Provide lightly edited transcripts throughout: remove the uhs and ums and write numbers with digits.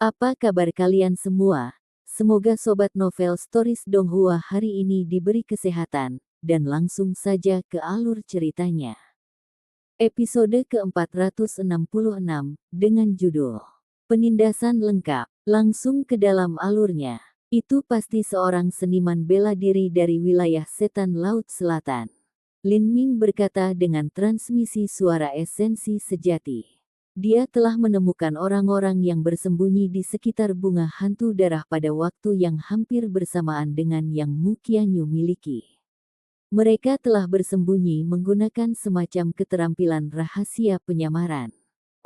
Apa kabar kalian semua? Semoga Sobat Novel Stories Donghua hari ini diberi kesehatan, dan langsung saja ke alur ceritanya. Episode ke-466, dengan judul Penindasan Lengkap, langsung ke dalam alurnya. Itu pasti seorang seniman bela diri dari wilayah Setan Laut Selatan. Lin Ming berkata dengan transmisi suara esensi sejati. Dia telah menemukan orang-orang yang bersembunyi di sekitar bunga hantu darah pada waktu yang hampir bersamaan dengan yang Mu Qianyu miliki. Mereka telah bersembunyi menggunakan semacam keterampilan rahasia penyamaran.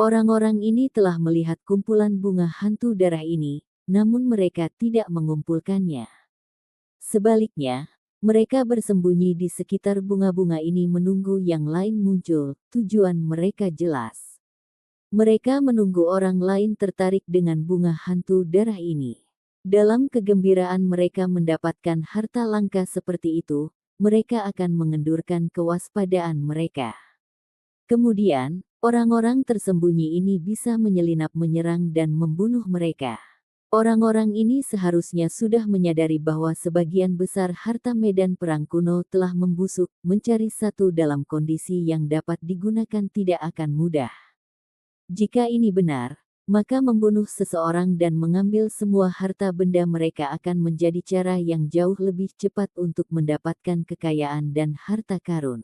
Orang-orang ini telah melihat kumpulan bunga hantu darah ini, namun mereka tidak mengumpulkannya. Sebaliknya, mereka bersembunyi di sekitar bunga-bunga ini menunggu yang lain muncul, tujuan mereka jelas. Mereka menunggu orang lain tertarik dengan bunga hantu darah ini. Dalam kegembiraan mereka mendapatkan harta langka seperti itu, mereka akan mengendurkan kewaspadaan mereka. Kemudian, orang-orang tersembunyi ini bisa menyelinap menyerang dan membunuh mereka. Orang-orang ini seharusnya sudah menyadari bahwa sebagian besar harta medan perang kuno telah membusuk, mencari satu dalam kondisi yang dapat digunakan tidak akan mudah. Jika ini benar, maka membunuh seseorang dan mengambil semua harta benda mereka akan menjadi cara yang jauh lebih cepat untuk mendapatkan kekayaan dan harta karun.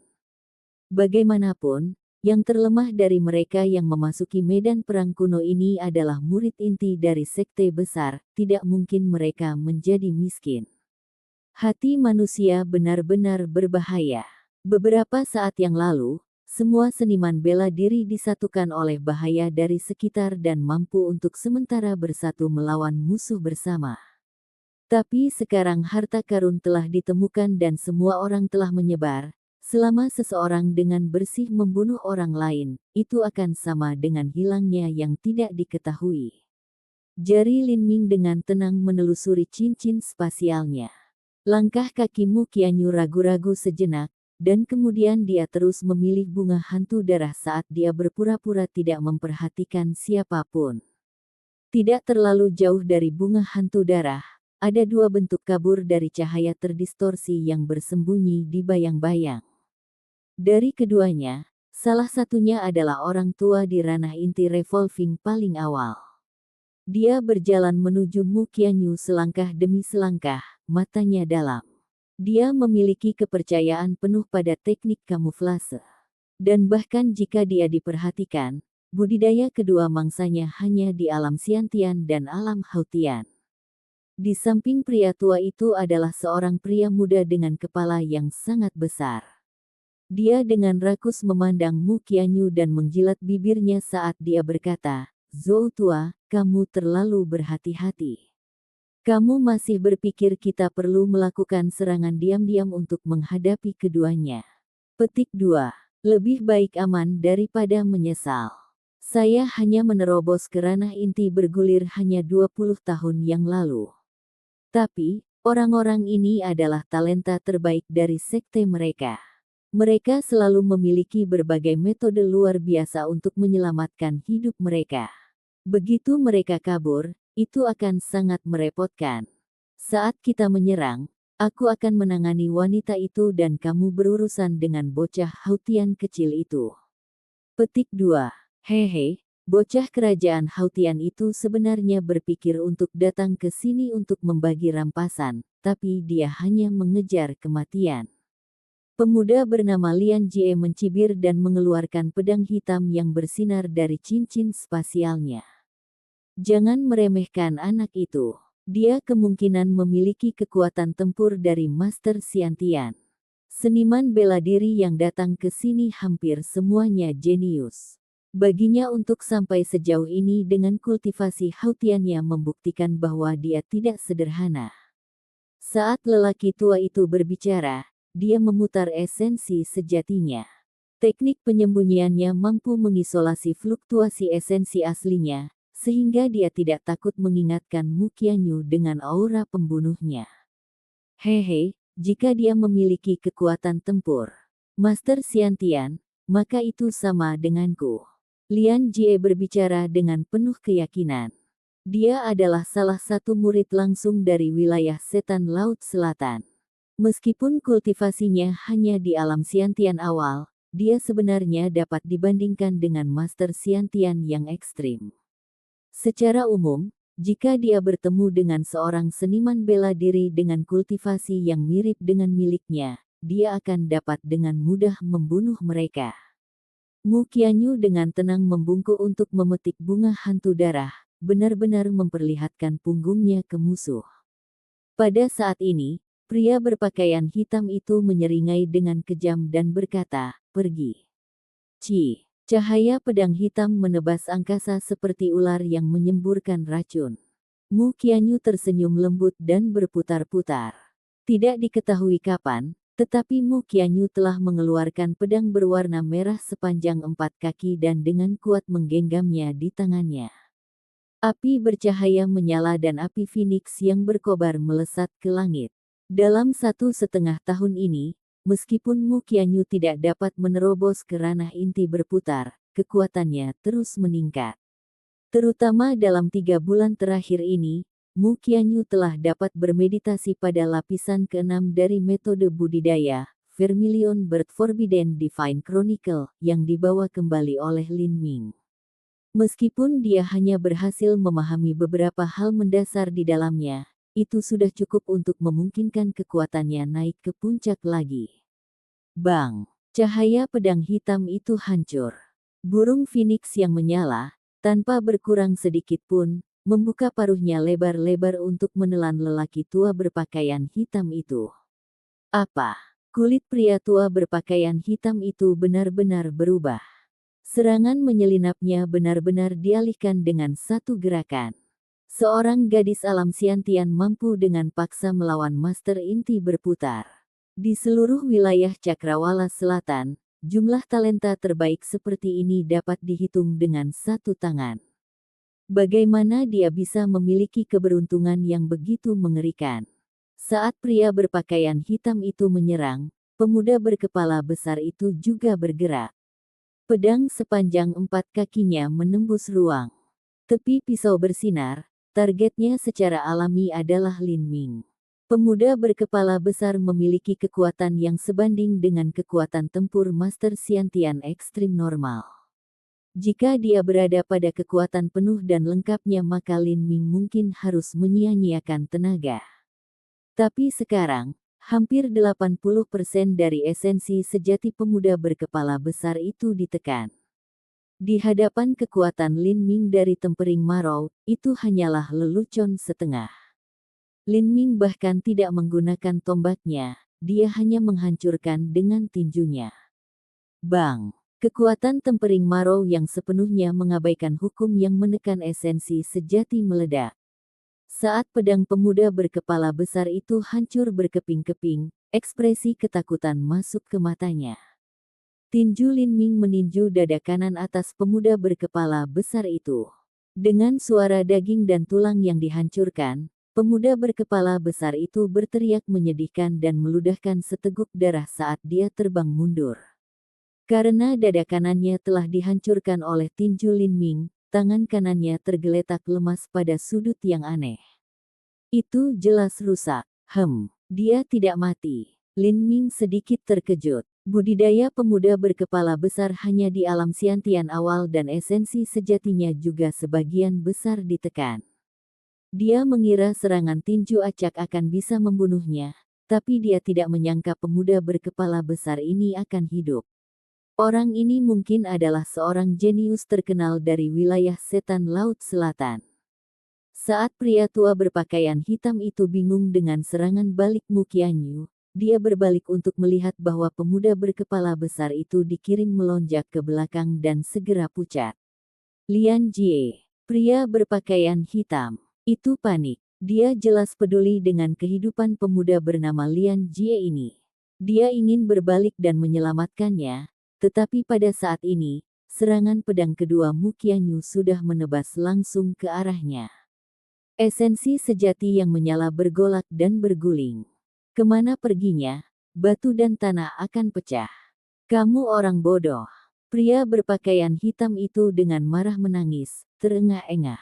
Bagaimanapun, yang terlemah dari mereka yang memasuki medan perang kuno ini adalah murid inti dari sekte besar, tidak mungkin mereka menjadi miskin. Hati manusia benar-benar berbahaya. Beberapa saat yang lalu, semua seniman bela diri disatukan oleh bahaya dari sekitar dan mampu untuk sementara bersatu melawan musuh bersama. Tapi sekarang harta karun telah ditemukan dan semua orang telah menyebar. Selama seseorang dengan bersih membunuh orang lain, itu akan sama dengan hilangnya yang tidak diketahui. Jari Lin Ming dengan tenang menelusuri cincin spasialnya. Langkah kaki Mu Qianyu ragu-ragu sejenak, dan kemudian dia terus memilih bunga hantu darah saat dia berpura-pura tidak memperhatikan siapapun. Tidak terlalu jauh dari bunga hantu darah, ada dua bentuk kabur dari cahaya terdistorsi yang bersembunyi di bayang-bayang. Dari keduanya, salah satunya adalah orang tua di ranah inti revolving paling awal. Dia berjalan menuju Mu Qianyu selangkah demi selangkah, matanya dalam. Dia memiliki kepercayaan penuh pada teknik kamuflase. Dan bahkan jika dia diperhatikan, budidaya kedua mangsanya hanya di alam Xiantian dan alam Hautian. Di samping pria tua itu adalah seorang pria muda dengan kepala yang sangat besar. Dia dengan rakus memandang Mu Qianyu dan menjilat bibirnya saat dia berkata, "Zhou tua, kamu terlalu berhati-hati. Kamu masih berpikir kita perlu melakukan serangan diam-diam untuk menghadapi keduanya." Petik 2. Lebih baik aman daripada menyesal. Saya hanya menerobos ke ranah inti bergulir hanya 20 tahun yang lalu. Tapi, orang-orang ini adalah talenta terbaik dari sekte mereka. Mereka selalu memiliki berbagai metode luar biasa untuk menyelamatkan hidup mereka. Begitu mereka kabur, itu akan sangat merepotkan. Saat kita menyerang, aku akan menangani wanita itu dan kamu berurusan dengan bocah Hautian kecil itu. Petik 2. Hehe, bocah kerajaan Hautian itu sebenarnya berpikir untuk datang ke sini untuk membagi rampasan, tapi dia hanya mengejar kematian. Pemuda bernama Lian Jie mencibir dan mengeluarkan pedang hitam yang bersinar dari cincin spasialnya. Jangan meremehkan anak itu. Dia kemungkinan memiliki kekuatan tempur dari Master Xiantian. Seniman bela diri yang datang ke sini hampir semuanya jenius. Baginya untuk sampai sejauh ini dengan kultivasi Hautiannya membuktikan bahwa dia tidak sederhana. Saat lelaki tua itu berbicara, dia memutar esensi sejatinya. Teknik penyembunyiannya mampu mengisolasi fluktuasi esensi aslinya, sehingga dia tidak takut mengingatkan Mu Qianyu dengan aura pembunuhnya. Hehe, jika dia memiliki kekuatan tempur, Master Xiantian, maka itu sama denganku. Lian Jie berbicara dengan penuh keyakinan. Dia adalah salah satu murid langsung dari wilayah setan Laut Selatan. Meskipun kultivasinya hanya di alam Xiantian awal, dia sebenarnya dapat dibandingkan dengan Master Xiantian yang ekstrim. Secara umum, jika dia bertemu dengan seorang seniman bela diri dengan kultivasi yang mirip dengan miliknya, dia akan dapat dengan mudah membunuh mereka. Mu Qianyu dengan tenang membungkuk untuk memetik bunga hantu darah, benar-benar memperlihatkan punggungnya ke musuh. Pada saat ini, pria berpakaian hitam itu menyeringai dengan kejam dan berkata, "Pergi." Cahaya pedang hitam menebas angkasa seperti ular yang menyemburkan racun. Mu Qianyu tersenyum lembut dan berputar-putar. Tidak diketahui kapan, tetapi Mu Qianyu telah mengeluarkan pedang berwarna merah sepanjang 4 kaki dan dengan kuat menggenggamnya di tangannya. Api bercahaya menyala dan api Phoenix yang berkobar melesat ke langit. Dalam 1,5 tahun ini, meskipun Mu Qianyu tidak dapat menerobos ke ranah inti berputar, kekuatannya terus meningkat. Terutama dalam 3 bulan terakhir ini, Mu Qianyu telah dapat bermeditasi pada lapisan ke-6 dari metode budidaya, Vermilion Bird Forbidden Divine Chronicle, yang dibawa kembali oleh Lin Ming. Meskipun dia hanya berhasil memahami beberapa hal mendasar di dalamnya, itu sudah cukup untuk memungkinkan kekuatannya naik ke puncak lagi. Bang! Cahaya pedang hitam itu hancur. Burung Phoenix yang menyala, tanpa berkurang sedikit pun, membuka paruhnya lebar-lebar untuk menelan lelaki tua berpakaian hitam itu. Apa? Kulit pria tua berpakaian hitam itu benar-benar berubah. Serangan menyelinapnya benar-benar dialihkan dengan satu gerakan. Seorang gadis alam Xiantian mampu dengan paksa melawan Master Inti berputar. Di seluruh wilayah Cakrawala Selatan, jumlah talenta terbaik seperti ini dapat dihitung dengan satu tangan. Bagaimana dia bisa memiliki keberuntungan yang begitu mengerikan? Saat pria berpakaian hitam itu menyerang, pemuda berkepala besar itu juga bergerak. Pedang sepanjang 4 kakinya menembus ruang. Tepi pisau bersinar. Targetnya secara alami adalah Lin Ming. Pemuda berkepala besar memiliki kekuatan yang sebanding dengan kekuatan tempur Master Xiantian ekstrim normal. Jika dia berada pada kekuatan penuh dan lengkapnya maka Lin Ming mungkin harus menyia-nyiakan tenaga. Tapi sekarang, hampir 80% dari esensi sejati pemuda berkepala besar itu ditekan. Di hadapan kekuatan Lin Ming dari tempering Marou, itu hanyalah lelucon setengah. Lin Ming bahkan tidak menggunakan tombaknya, dia hanya menghancurkan dengan tinjunya. Bang! Kekuatan tempering Marou yang sepenuhnya mengabaikan hukum yang menekan esensi sejati meledak. Saat pedang pemuda berkepala besar itu hancur berkeping-keping, ekspresi ketakutan masuk ke matanya. Tinju Lin Ming meninju dada kanan atas pemuda berkepala besar itu. Dengan suara daging dan tulang yang dihancurkan, pemuda berkepala besar itu berteriak menyedihkan dan meludahkan seteguk darah saat dia terbang mundur. Karena dada kanannya telah dihancurkan oleh tinju Lin Ming, tangan kanannya tergeletak lemas pada sudut yang aneh. Itu jelas rusak. Dia tidak mati. Lin Ming sedikit terkejut. Budidaya pemuda berkepala besar hanya di alam Xiantian awal dan esensi sejatinya juga sebagian besar ditekan. Dia mengira serangan tinju acak akan bisa membunuhnya, tapi dia tidak menyangka pemuda berkepala besar ini akan hidup. Orang ini mungkin adalah seorang jenius terkenal dari wilayah setan Laut Selatan. Saat pria tua berpakaian hitam itu bingung dengan serangan balik Mu Qianyu, dia berbalik untuk melihat bahwa pemuda berkepala besar itu dikirim melonjak ke belakang dan segera pucat. Lian Jie, pria berpakaian hitam, itu panik. Dia jelas peduli dengan kehidupan pemuda bernama Lian Jie ini. Dia ingin berbalik dan menyelamatkannya, tetapi pada saat ini, serangan pedang kedua Mu Qianyu sudah menebas langsung ke arahnya. Esensi sejati yang menyala bergolak dan berguling. Kemana perginya, batu dan tanah akan pecah. Kamu orang bodoh. Pria berpakaian hitam itu dengan marah menangis, terengah-engah.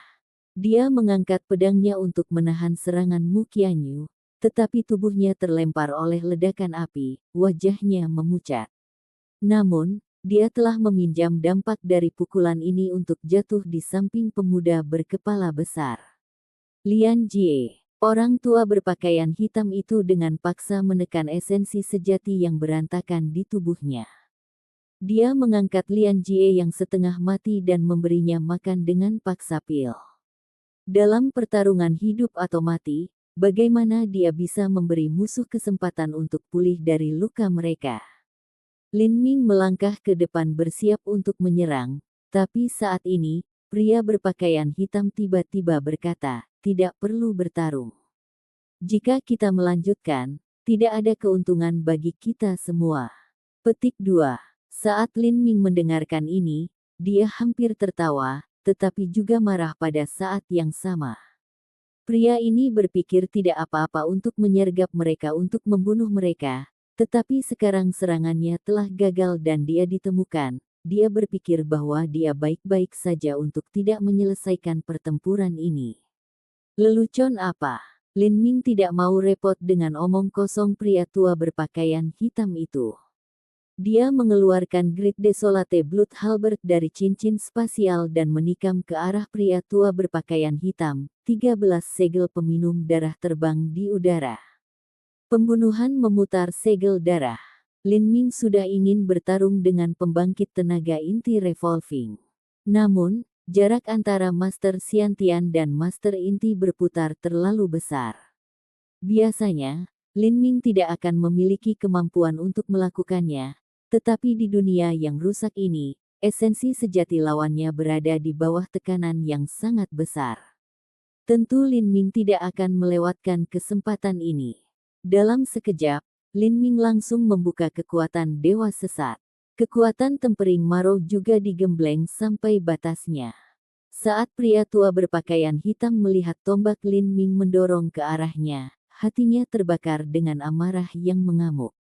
Dia mengangkat pedangnya untuk menahan serangan Mu Qianyu, tetapi tubuhnya terlempar oleh ledakan api, wajahnya memucat. Namun, dia telah meminjam dampak dari pukulan ini untuk jatuh di samping pemuda berkepala besar. Lian Jie, orang tua berpakaian hitam itu dengan paksa menekan esensi sejati yang berantakan di tubuhnya. Dia mengangkat Lian Jie yang setengah mati dan memberinya makan dengan paksa pil. Dalam pertarungan hidup atau mati, bagaimana dia bisa memberi musuh kesempatan untuk pulih dari luka mereka? Lin Ming melangkah ke depan bersiap untuk menyerang, tapi saat ini, pria berpakaian hitam tiba-tiba berkata, "Tidak perlu bertarung. Jika kita melanjutkan, tidak ada keuntungan bagi kita semua." Petik 2. Saat Lin Ming mendengarkan ini, dia hampir tertawa, tetapi juga marah pada saat yang sama. Pria ini berpikir tidak apa-apa untuk menyergap mereka untuk membunuh mereka, tetapi sekarang serangannya telah gagal dan dia ditemukan. Dia berpikir bahwa dia baik-baik saja untuk tidak menyelesaikan pertempuran ini. Lelucon apa? Lin Ming tidak mau repot dengan omong kosong pria tua berpakaian hitam itu. Dia mengeluarkan Great Desolate Blood Halberd dari cincin spasial dan menikam ke arah pria tua berpakaian hitam. 13 segel peminum darah terbang di udara. Pembunuhan memutar segel darah. Lin Ming sudah ingin bertarung dengan pembangkit tenaga inti revolving. Namun, jarak antara Master Xiantian dan Master Inti berputar terlalu besar. Biasanya, Lin Ming tidak akan memiliki kemampuan untuk melakukannya. Tetapi di dunia yang rusak ini, esensi sejati lawannya berada di bawah tekanan yang sangat besar. Tentu Lin Ming tidak akan melewatkan kesempatan ini. Dalam sekejap, Lin Ming langsung membuka kekuatan Dewa Sesat. Kekuatan tempering Maro juga digembleng sampai batasnya. Saat pria tua berpakaian hitam melihat tombak Lin Ming mendorong ke arahnya, hatinya terbakar dengan amarah yang mengamuk.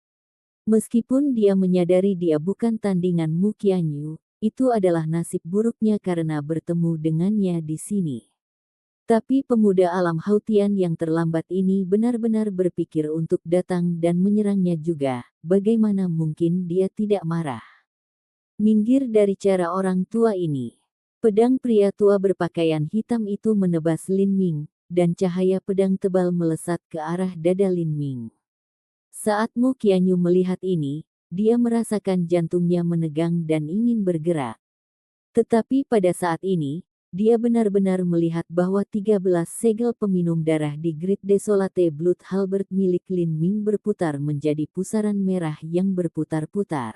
Meskipun dia menyadari dia bukan tandingan Mu Qianyu, itu adalah nasib buruknya karena bertemu dengannya di sini. Tapi pemuda alam Hautian yang terlambat ini benar-benar berpikir untuk datang dan menyerangnya juga. Bagaimana mungkin dia tidak marah? Minggir dari cara orang tua ini. Pedang pria tua berpakaian hitam itu menebas Lin Ming, dan cahaya pedang tebal melesat ke arah dada Lin Ming. Saat Mu Qianyu melihat ini, dia merasakan jantungnya menegang dan ingin bergerak. Tetapi pada saat ini, dia benar-benar melihat bahwa 13 segel peminum darah di Great Desolate Blood Halberd milik Lin Ming berputar menjadi pusaran merah yang berputar-putar.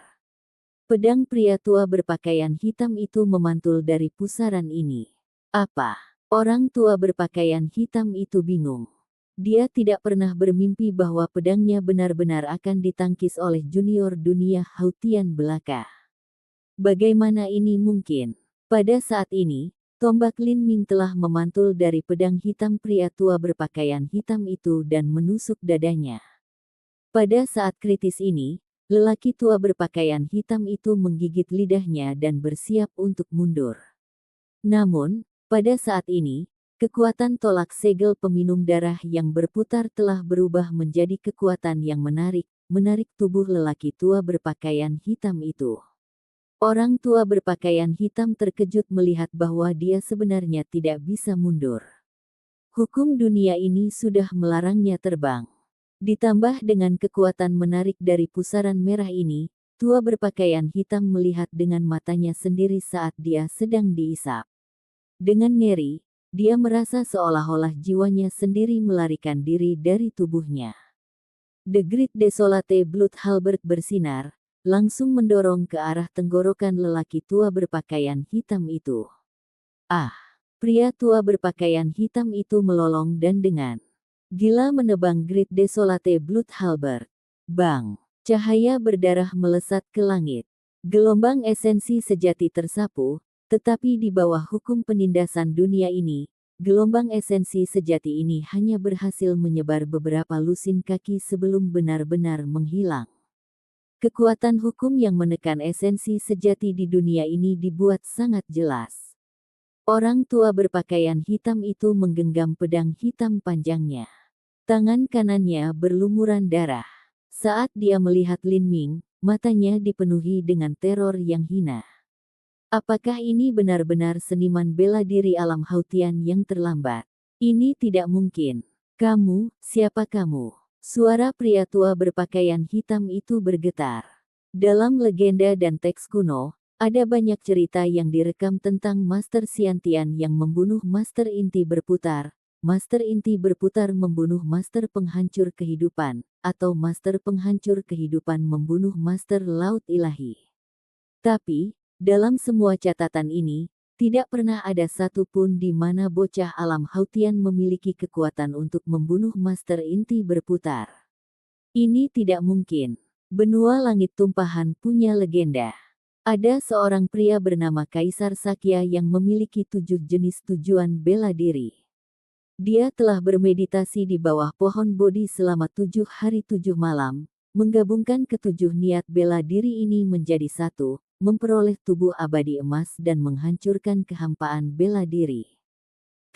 Pedang pria tua berpakaian hitam itu memantul dari pusaran ini. Apa? Orang tua berpakaian hitam itu bingung. Dia tidak pernah bermimpi bahwa pedangnya benar-benar akan ditangkis oleh junior dunia Hautian belaka. Bagaimana ini mungkin? Pada saat ini, tombak Lin Ming telah memantul dari pedang hitam pria tua berpakaian hitam itu dan menusuk dadanya. Pada saat kritis ini, lelaki tua berpakaian hitam itu menggigit lidahnya dan bersiap untuk mundur. Namun, pada saat ini, kekuatan tolak segel peminum darah yang berputar telah berubah menjadi kekuatan yang menarik tubuh lelaki tua berpakaian hitam itu. Orang tua berpakaian hitam terkejut melihat bahwa dia sebenarnya tidak bisa mundur. Hukum dunia ini sudah melarangnya terbang. Ditambah dengan kekuatan menarik dari pusaran merah ini, tua berpakaian hitam melihat dengan matanya sendiri saat dia sedang diisap. Dengan ngeri, dia merasa seolah-olah jiwanya sendiri melarikan diri dari tubuhnya. The Great Desolate Blood Halberd bersinar, langsung mendorong ke arah tenggorokan lelaki tua berpakaian hitam itu. Ah! Pria tua berpakaian hitam itu melolong dan dengan gila menebang Great Desolate Blood Halberd. Bang! Cahaya berdarah melesat ke langit. Gelombang esensi sejati tersapu, tetapi di bawah hukum penindasan dunia ini, gelombang esensi sejati ini hanya berhasil menyebar beberapa lusin kaki sebelum benar-benar menghilang. Kekuatan hukum yang menekan esensi sejati di dunia ini dibuat sangat jelas. Orang tua berpakaian hitam itu menggenggam pedang hitam panjangnya. Tangan kanannya berlumuran darah. Saat dia melihat Lin Ming, matanya dipenuhi dengan teror yang hina. Apakah ini benar-benar seniman bela diri alam Hautian yang terlambat? Ini tidak mungkin. Kamu, siapa kamu? Suara pria tua berpakaian hitam itu bergetar. Dalam legenda dan teks kuno, ada banyak cerita yang direkam tentang Master Xiantian yang membunuh Master Inti Berputar. Master Inti Berputar membunuh Master Penghancur Kehidupan, atau Master Penghancur Kehidupan membunuh Master Laut Ilahi. Tapi, dalam semua catatan ini, tidak pernah ada satu pun di mana bocah alam Hautian memiliki kekuatan untuk membunuh Master Inti Berputar. Ini tidak mungkin. Benua Langit Tumpahan punya legenda. Ada seorang pria bernama Kaisar Sakya yang memiliki 7 jenis tujuan bela diri. Dia telah bermeditasi di bawah pohon Bodhi selama 7 hari 7 malam, menggabungkan ketujuh niat bela diri ini menjadi satu, memperoleh tubuh abadi emas dan menghancurkan kehampaan bela diri.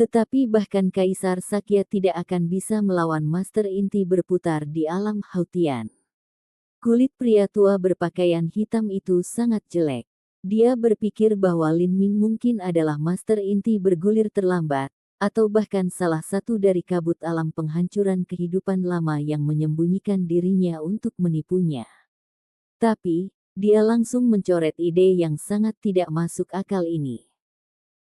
Tetapi bahkan Kaisar Sakya tidak akan bisa melawan Master Inti Berputar di alam Hautian. Kulit pria tua berpakaian hitam itu sangat jelek. Dia berpikir bahwa Lin Ming mungkin adalah Master Inti bergulir terlambat, atau bahkan salah satu dari kabut alam penghancuran kehidupan lama yang menyembunyikan dirinya untuk menipunya. Tapi, dia langsung mencoret ide yang sangat tidak masuk akal ini.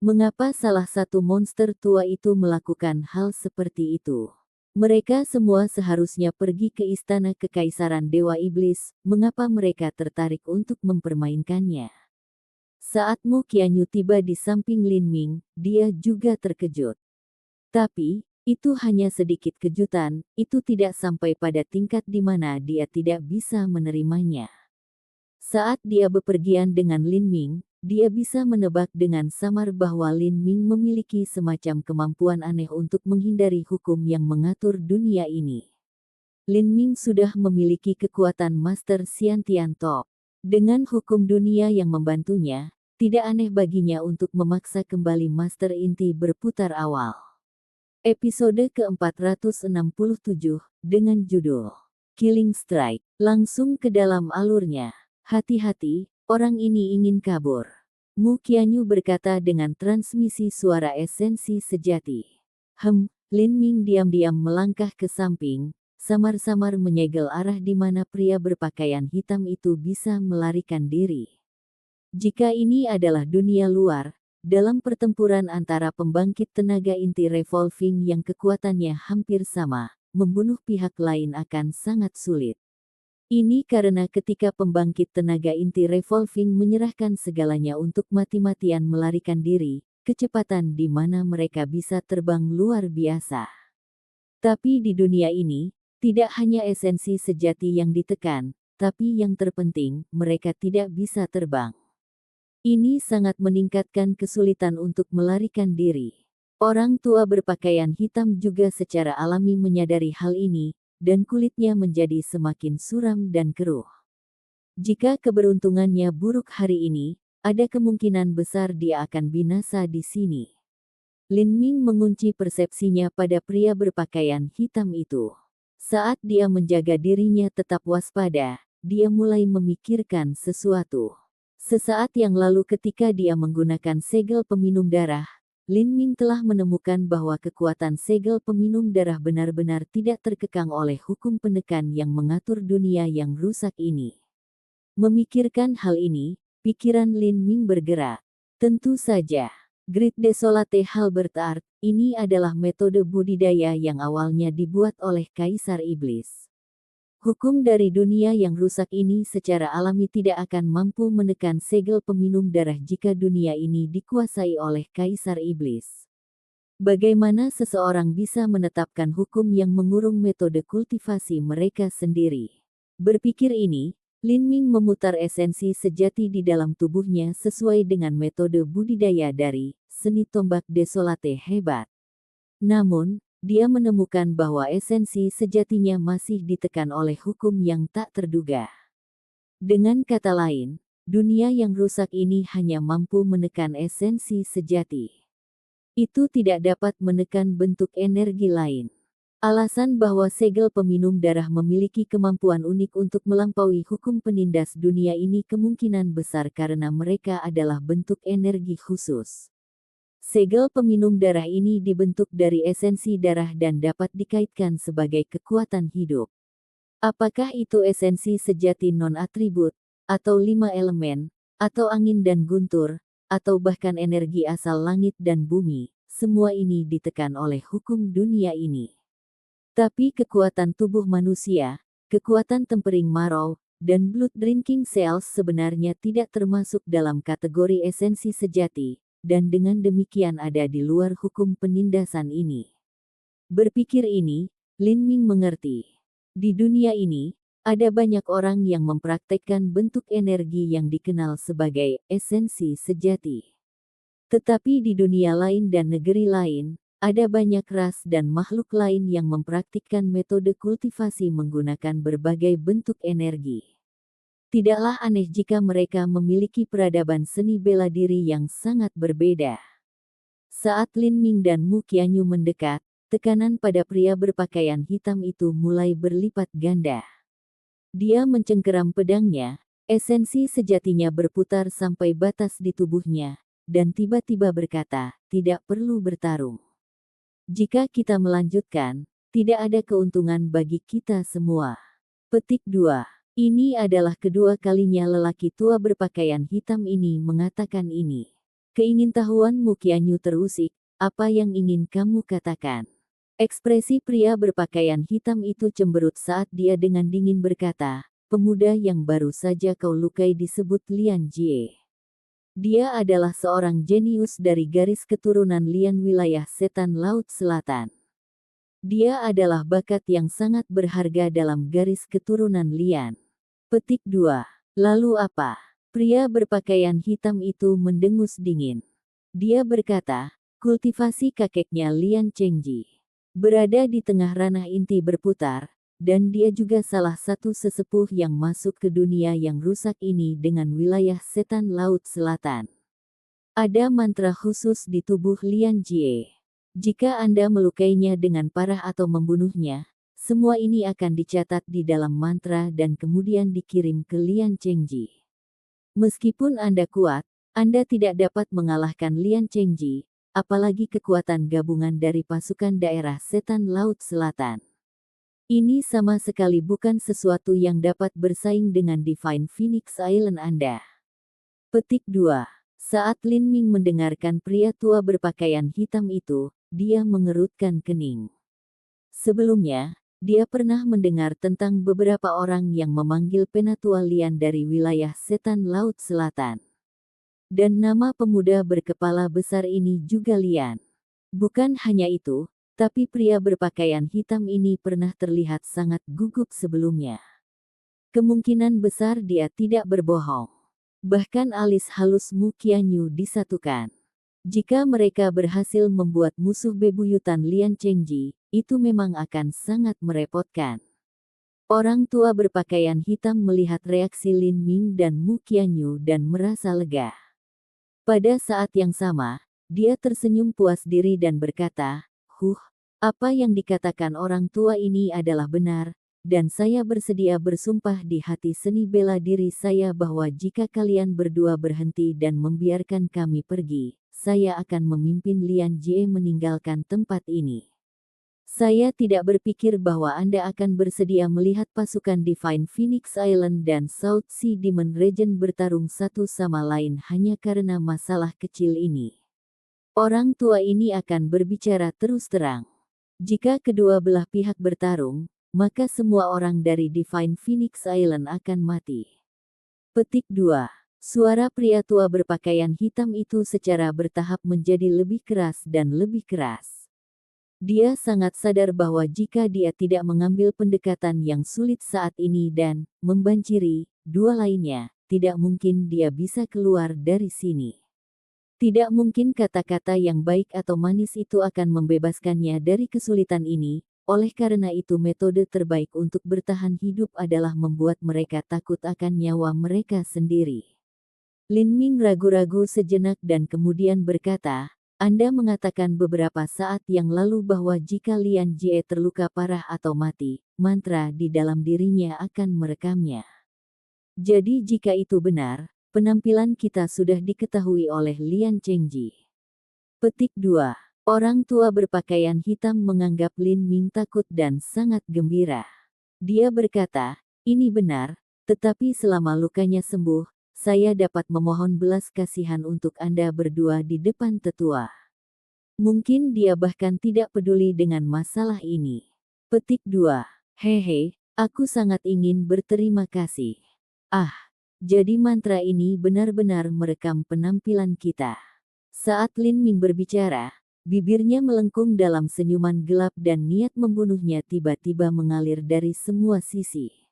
Mengapa salah satu monster tua itu melakukan hal seperti itu? Mereka semua seharusnya pergi ke istana kekaisaran Dewa Iblis, mengapa mereka tertarik untuk mempermainkannya? Saat Mu Qianyu tiba di samping Lin Ming, dia juga terkejut. Tapi, itu hanya sedikit kejutan, itu tidak sampai pada tingkat di mana dia tidak bisa menerimanya. Saat dia bepergian dengan Lin Ming, dia bisa menebak dengan samar bahwa Lin Ming memiliki semacam kemampuan aneh untuk menghindari hukum yang mengatur dunia ini. Lin Ming sudah memiliki kekuatan Master Xiantian Top. Dengan hukum dunia yang membantunya, tidak aneh baginya untuk memaksa kembali Master Inti Berputar awal. Episode ke-467, dengan judul Killing Strike, langsung ke dalam alurnya. Hati-hati, orang ini ingin kabur. Mu Qianyu berkata dengan transmisi suara esensi sejati. Lin Ming diam-diam melangkah ke samping, samar-samar menyegel arah di mana pria berpakaian hitam itu bisa melarikan diri. Jika ini adalah dunia luar, dalam pertempuran antara pembangkit tenaga inti revolving yang kekuatannya hampir sama, membunuh pihak lain akan sangat sulit. Ini karena ketika pembangkit tenaga inti revolving menyerahkan segalanya untuk mati-matian melarikan diri, kecepatan di mana mereka bisa terbang luar biasa. Tapi di dunia ini, tidak hanya esensi sejati yang ditekan, tapi yang terpenting, mereka tidak bisa terbang. Ini sangat meningkatkan kesulitan untuk melarikan diri. Orang tua berpakaian hitam juga secara alami menyadari hal ini, dan kulitnya menjadi semakin suram dan keruh. Jika keberuntungannya buruk hari ini, ada kemungkinan besar dia akan binasa di sini. Lin Ming mengunci persepsinya pada pria berpakaian hitam itu. Saat dia menjaga dirinya tetap waspada, dia mulai memikirkan sesuatu. Sesaat yang lalu ketika dia menggunakan segel peminum darah, Lin Ming telah menemukan bahwa kekuatan segel peminum darah benar-benar tidak terkekang oleh hukum penekan yang mengatur dunia yang rusak ini. Memikirkan hal ini, pikiran Lin Ming bergerak. Tentu saja, Great Desolate Halberd Art, ini adalah metode budidaya yang awalnya dibuat oleh Kaisar Iblis. Hukum dari dunia yang rusak ini secara alami tidak akan mampu menekan segel peminum darah jika dunia ini dikuasai oleh Kaisar Iblis. Bagaimana seseorang bisa menetapkan hukum yang mengurung metode kultivasi mereka sendiri? Berpikir ini, Lin Ming memutar esensi sejati di dalam tubuhnya sesuai dengan metode budidaya dari seni tombak desolate hebat. Namun, dia menemukan bahwa esensi sejatinya masih ditekan oleh hukum yang tak terduga. Dengan kata lain, dunia yang rusak ini hanya mampu menekan esensi sejati. Itu tidak dapat menekan bentuk energi lain. Alasan bahwa segel peminum darah memiliki kemampuan unik untuk melampaui hukum penindas dunia ini kemungkinan besar karena mereka adalah bentuk energi khusus. Segel peminum darah ini dibentuk dari esensi darah dan dapat dikaitkan sebagai kekuatan hidup. Apakah itu esensi sejati non-atribut, atau 5 elemen, atau angin dan guntur, atau bahkan energi asal langit dan bumi, semua ini ditekan oleh hukum dunia ini. Tapi kekuatan tubuh manusia, kekuatan tempering marrow, dan blood drinking cells sebenarnya tidak termasuk dalam kategori esensi sejati, dan dengan demikian ada di luar hukum penindasan ini. Berpikir ini, Lin Ming mengerti. Di dunia ini, ada banyak orang yang mempraktekkan bentuk energi yang dikenal sebagai esensi sejati. Tetapi di dunia lain dan negeri lain, ada banyak ras dan makhluk lain yang mempraktikkan metode kultivasi menggunakan berbagai bentuk energi. Tidaklah aneh jika mereka memiliki peradaban seni bela diri yang sangat berbeda. Saat Lin Ming dan Mu Qianyu mendekat, tekanan pada pria berpakaian hitam itu mulai berlipat ganda. Dia mencengkeram pedangnya, esensi sejatinya berputar sampai batas di tubuhnya, dan tiba-tiba berkata, "Tidak perlu bertarung. Jika kita melanjutkan, tidak ada keuntungan bagi kita semua." Petik 2. Ini adalah kedua kalinya lelaki tua berpakaian hitam ini mengatakan ini. Keingintahuan Mu Qianyu terusik, "Apa yang ingin kamu katakan?" Ekspresi pria berpakaian hitam itu cemberut saat dia dengan dingin berkata, "Pemuda yang baru saja kau lukai disebut Lian Jie. Dia adalah seorang jenius dari garis keturunan Lian wilayah Setan Laut Selatan. Dia adalah bakat yang sangat berharga dalam garis keturunan Lian." Petik 2. Lalu apa? Pria berpakaian hitam itu mendengus dingin. Dia berkata, kultivasi kakeknya Lian Chengji berada di tengah ranah inti berputar, dan dia juga salah satu sesepuh yang masuk ke dunia yang rusak ini dengan wilayah Setan Laut Selatan. Ada mantra khusus di tubuh Lian Jie. Jika Anda melukainya dengan parah atau membunuhnya, semua ini akan dicatat di dalam mantra dan kemudian dikirim ke Lian Chengji. Meskipun Anda kuat, Anda tidak dapat mengalahkan Lian Chengji, apalagi kekuatan gabungan dari pasukan daerah Setan Laut Selatan. Ini sama sekali bukan sesuatu yang dapat bersaing dengan Divine Phoenix Island Anda. Petik 2. Saat Lin Ming mendengarkan pria tua berpakaian hitam itu, dia mengerutkan kening. Sebelumnya, dia pernah mendengar tentang beberapa orang yang memanggil Penatua Lian dari wilayah Setan Laut Selatan. Dan nama pemuda berkepala besar ini juga Lian. Bukan hanya itu, tapi pria berpakaian hitam ini pernah terlihat sangat gugup sebelumnya. Kemungkinan besar dia tidak berbohong. Bahkan alis halus Mu Qianyu disatukan. Jika mereka berhasil membuat musuh bebuyutan Lian Chengji, itu memang akan sangat merepotkan. Orang tua berpakaian hitam melihat reaksi Lin Ming dan Mu Qianyu dan merasa lega. Pada saat yang sama, dia tersenyum puas diri dan berkata, apa yang dikatakan orang tua ini adalah benar, dan saya bersedia bersumpah di hati seni bela diri saya bahwa jika kalian berdua berhenti dan membiarkan kami pergi, saya akan memimpin Lian Jie meninggalkan tempat ini. Saya tidak berpikir bahwa Anda akan bersedia melihat pasukan Divine Phoenix Island dan South Sea Demon Region bertarung satu sama lain hanya karena masalah kecil ini. Orang tua ini akan berbicara terus terang. Jika kedua belah pihak bertarung, maka semua orang dari Divine Phoenix Island akan mati. Petik 2. Suara pria tua berpakaian hitam itu secara bertahap menjadi lebih keras dan lebih keras. Dia sangat sadar bahwa jika dia tidak mengambil pendekatan yang sulit saat ini dan membanjiri dua lainnya, tidak mungkin dia bisa keluar dari sini. Tidak mungkin kata-kata yang baik atau manis itu akan membebaskannya dari kesulitan ini, oleh karena itu metode terbaik untuk bertahan hidup adalah membuat mereka takut akan nyawa mereka sendiri. Lin Ming ragu-ragu sejenak dan kemudian berkata, Anda mengatakan beberapa saat yang lalu bahwa jika Lian Jie terluka parah atau mati, mantra di dalam dirinya akan merekamnya. Jadi jika itu benar, penampilan kita sudah diketahui oleh Lian Chengji. Petik 2. Orang tua berpakaian hitam menganggap Lin Ming takut dan sangat gembira. Dia berkata, ini benar, tetapi selama lukanya sembuh, saya dapat memohon belas kasihan untuk Anda berdua di depan tetua. Mungkin dia bahkan tidak peduli dengan masalah ini. Petik 2. Hehe, aku sangat ingin berterima kasih. Ah, jadi mantra ini benar-benar merekam penampilan kita. Saat Lin Ming berbicara, bibirnya melengkung dalam senyuman gelap dan niat membunuhnya tiba-tiba mengalir dari semua sisi.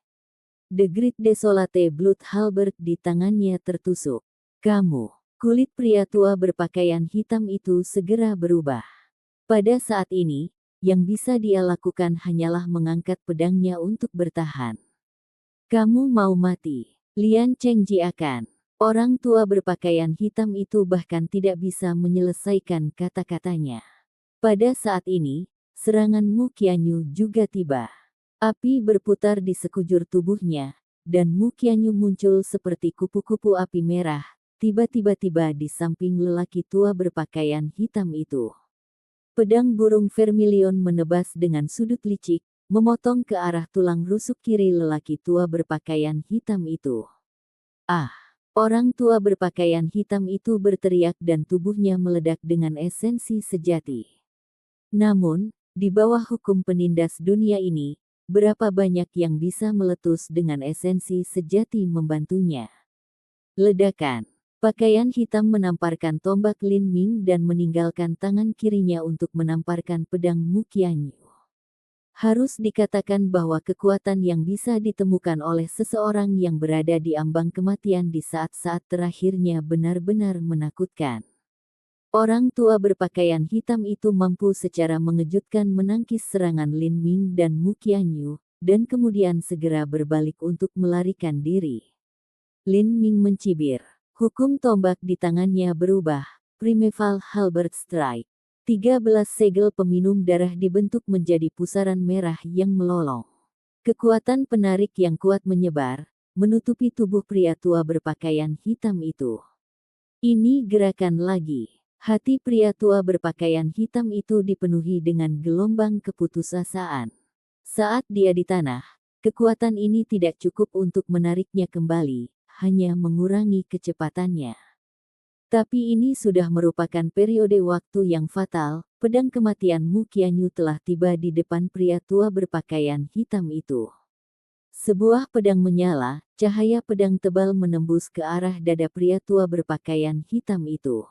The Great Desolate Blood Halberd di tangannya tertusuk. Kamu. Kulit pria tua berpakaian hitam itu segera berubah. Pada saat ini, yang bisa dia lakukan hanyalah mengangkat pedangnya untuk bertahan. Kamu mau mati. Lian Chengji akan. Orang tua berpakaian hitam itu bahkan tidak bisa menyelesaikan kata-katanya. Pada saat ini, serangan Mu Qianyu juga tiba. Api berputar di sekujur tubuhnya, dan Mu Qianyu muncul seperti kupu-kupu api merah, tiba-tiba di samping lelaki tua berpakaian hitam itu. Pedang burung vermilion menebas dengan sudut licik, memotong ke arah tulang rusuk kiri lelaki tua berpakaian hitam itu. Ah! Orang tua berpakaian hitam itu berteriak dan tubuhnya meledak dengan esensi sejati. Namun, di bawah hukum penindas dunia ini, berapa banyak yang bisa meletus dengan esensi sejati membantunya? Ledakan. Pakaian hitam menamparkan tombak Lin Ming dan meninggalkan tangan kirinya untuk menamparkan pedang Mu Qianyu. Harus dikatakan bahwa kekuatan yang bisa ditemukan oleh seseorang yang berada di ambang kematian di saat-saat terakhirnya benar-benar menakutkan. Orang tua berpakaian hitam itu mampu secara mengejutkan menangkis serangan Lin Ming dan Mu Qianyu, dan kemudian segera berbalik untuk melarikan diri. Lin Ming mencibir. Hukum tombak di tangannya berubah. Primeval Halberd Strike. 13 segel peminum darah dibentuk menjadi pusaran merah yang melolong. Kekuatan penarik yang kuat menyebar, menutupi tubuh pria tua berpakaian hitam itu. Ini gerakan lagi. Hati pria tua berpakaian hitam itu dipenuhi dengan gelombang keputusasaan. Saat dia di tanah, kekuatan ini tidak cukup untuk menariknya kembali, hanya mengurangi kecepatannya. Tapi ini sudah merupakan periode waktu yang fatal, pedang kematian Mu Qianyu telah tiba di depan pria tua berpakaian hitam itu. Sebuah pedang menyala, cahaya pedang tebal menembus ke arah dada pria tua berpakaian hitam itu.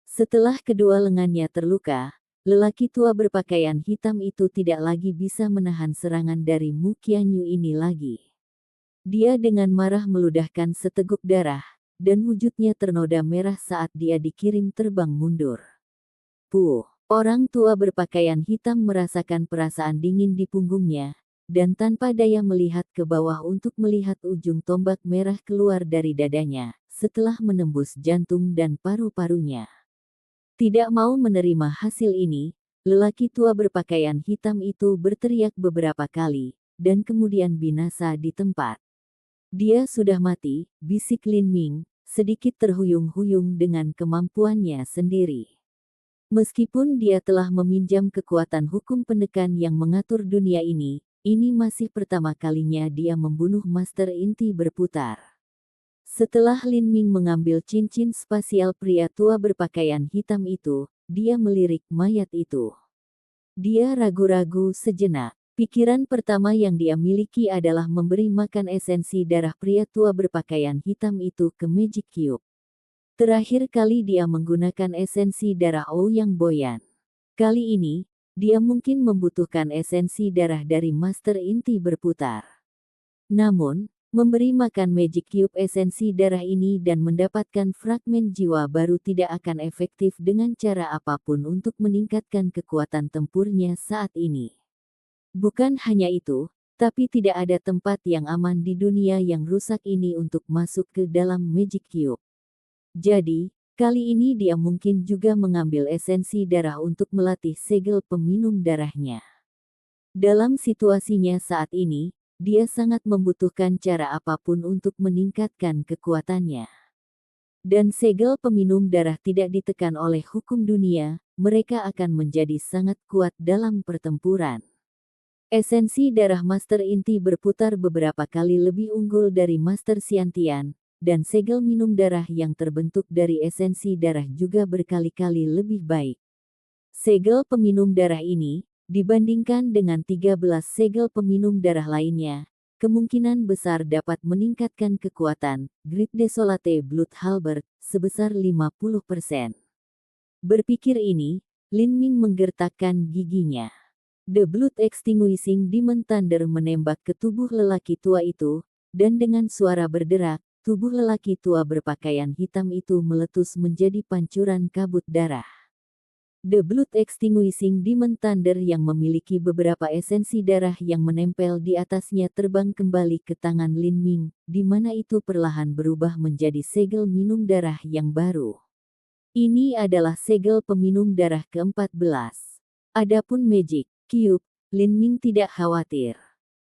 Setelah kedua lengannya terluka, lelaki tua berpakaian hitam itu tidak lagi bisa menahan serangan dari Mu Qianyu ini lagi. Dia dengan marah meludahkan seteguk darah, dan wujudnya ternoda merah saat dia dikirim terbang mundur. Puh! Orang tua berpakaian hitam merasakan perasaan dingin di punggungnya, dan tanpa daya melihat ke bawah untuk melihat ujung tombak merah keluar dari dadanya, setelah menembus jantung dan paru-parunya. Tidak mau menerima hasil ini, lelaki tua berpakaian hitam itu berteriak beberapa kali, dan kemudian binasa di tempat. Dia sudah mati, bisik Lin Ming, sedikit terhuyung-huyung dengan kemampuannya sendiri. Meskipun dia telah meminjam kekuatan hukum penekan yang mengatur dunia ini masih pertama kalinya dia membunuh Master Inti berputar. Setelah Lin Ming mengambil cincin spasial pria tua berpakaian hitam itu, dia melirik mayat itu. Dia ragu-ragu sejenak. Pikiran pertama yang dia miliki adalah memberi makan esensi darah pria tua berpakaian hitam itu ke Magic Cube. Terakhir kali dia menggunakan esensi darah Ouyang Boyan. Kali ini, dia mungkin membutuhkan esensi darah dari Master Inti berputar. Namun, memberi makan Magic Cube esensi darah ini dan mendapatkan fragmen jiwa baru tidak akan efektif dengan cara apapun untuk meningkatkan kekuatan tempurnya saat ini. Bukan hanya itu, tapi tidak ada tempat yang aman di dunia yang rusak ini untuk masuk ke dalam Magic Cube. Jadi, Kali ini dia mungkin juga mengambil esensi darah untuk melatih segel peminum darahnya. Dalam situasinya saat ini, dia sangat membutuhkan cara apapun untuk meningkatkan kekuatannya. Dan segel peminum darah tidak ditekan oleh hukum dunia, mereka akan menjadi sangat kuat dalam pertempuran. Esensi darah Master Inti berputar beberapa kali lebih unggul dari Master Xiantian, dan segel minum darah yang terbentuk dari esensi darah juga berkali-kali lebih baik. Segel peminum darah ini, dibandingkan dengan 13 segel peminum darah lainnya, kemungkinan besar dapat meningkatkan kekuatan Grid Desolate Blood Halberd sebesar 50%. Berpikir ini, Lin Ming menggertakkan giginya. The Blood Extinguishing Demon Thunder menembak ke tubuh lelaki tua itu, dan dengan suara berderak, tubuh lelaki tua berpakaian hitam itu meletus menjadi pancuran kabut darah. The Blood Extinguishing Demon Thunder yang memiliki beberapa esensi darah yang menempel di atasnya terbang kembali ke tangan Lin Ming, di mana itu perlahan berubah menjadi segel minum darah yang baru. Ini adalah segel peminum darah ke-14. Adapun Magic Cube, Lin Ming tidak khawatir.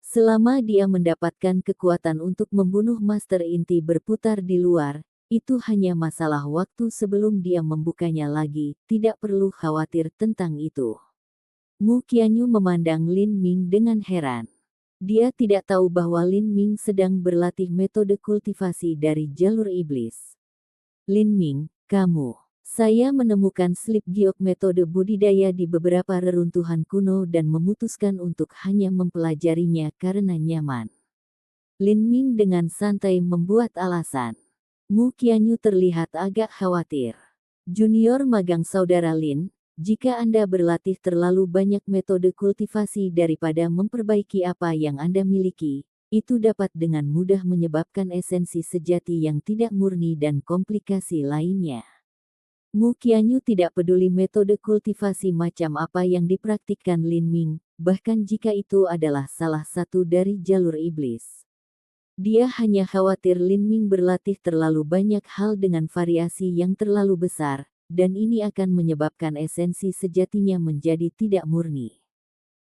Selama dia mendapatkan kekuatan untuk membunuh Master Inti berputar di luar, itu hanya masalah waktu sebelum dia membukanya lagi, tidak perlu khawatir tentang itu. Mu Qianyu memandang Lin Ming dengan heran. Dia tidak tahu bahwa Lin Ming sedang berlatih metode kultivasi dari jalur iblis. Lin Ming, kamu. Saya menemukan slip giok metode budidaya di beberapa reruntuhan kuno dan memutuskan untuk hanya mempelajarinya karena nyaman. Lin Ming dengan santai membuat alasan. Mu Qianyu terlihat agak khawatir. Junior magang saudara Lin, jika Anda berlatih terlalu banyak metode kultivasi daripada memperbaiki apa yang Anda miliki, itu dapat dengan mudah menyebabkan esensi sejati yang tidak murni dan komplikasi lainnya. Mu Qianyu tidak peduli metode kultivasi macam apa yang dipraktikkan Lin Ming, bahkan jika itu adalah salah satu dari jalur iblis. Dia hanya khawatir Lin Ming berlatih terlalu banyak hal dengan variasi yang terlalu besar, dan ini akan menyebabkan esensi sejatinya menjadi tidak murni.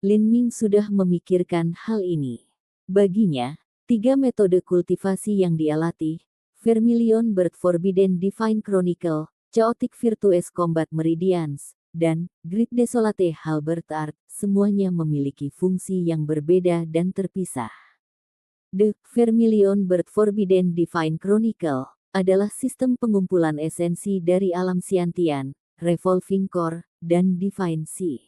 Lin Ming sudah memikirkan hal ini. Baginya, 3 metode kultivasi yang dia latih, Vermilion Bird Forbidden Divine Chronicle, Chaotic Virtuous Combat Meridians, dan Grid Desolate Halberd Art, semuanya memiliki fungsi yang berbeda dan terpisah. The Vermilion Bird Forbidden Divine Chronicle adalah sistem pengumpulan esensi dari alam Xiantian, Revolving Core, dan Divine Sea.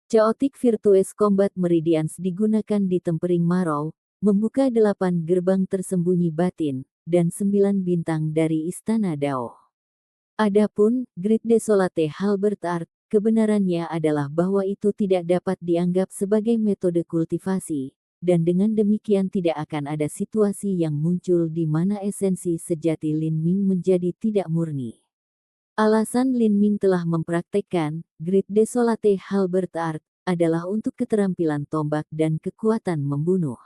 Chaotic Virtuous Combat Meridians digunakan di Tempering Marrow, membuka 8 gerbang tersembunyi batin, dan 9 bintang dari Istana Dao. Adapun Grid Desolate Halberd Art, kebenarannya adalah bahwa itu tidak dapat dianggap sebagai metode kultivasi, dan dengan demikian tidak akan ada situasi yang muncul di mana esensi sejati Lin Ming menjadi tidak murni. Alasan Lin Ming telah mempraktekkan Grid Desolate Halberd Art adalah untuk keterampilan tombak dan kekuatan membunuh.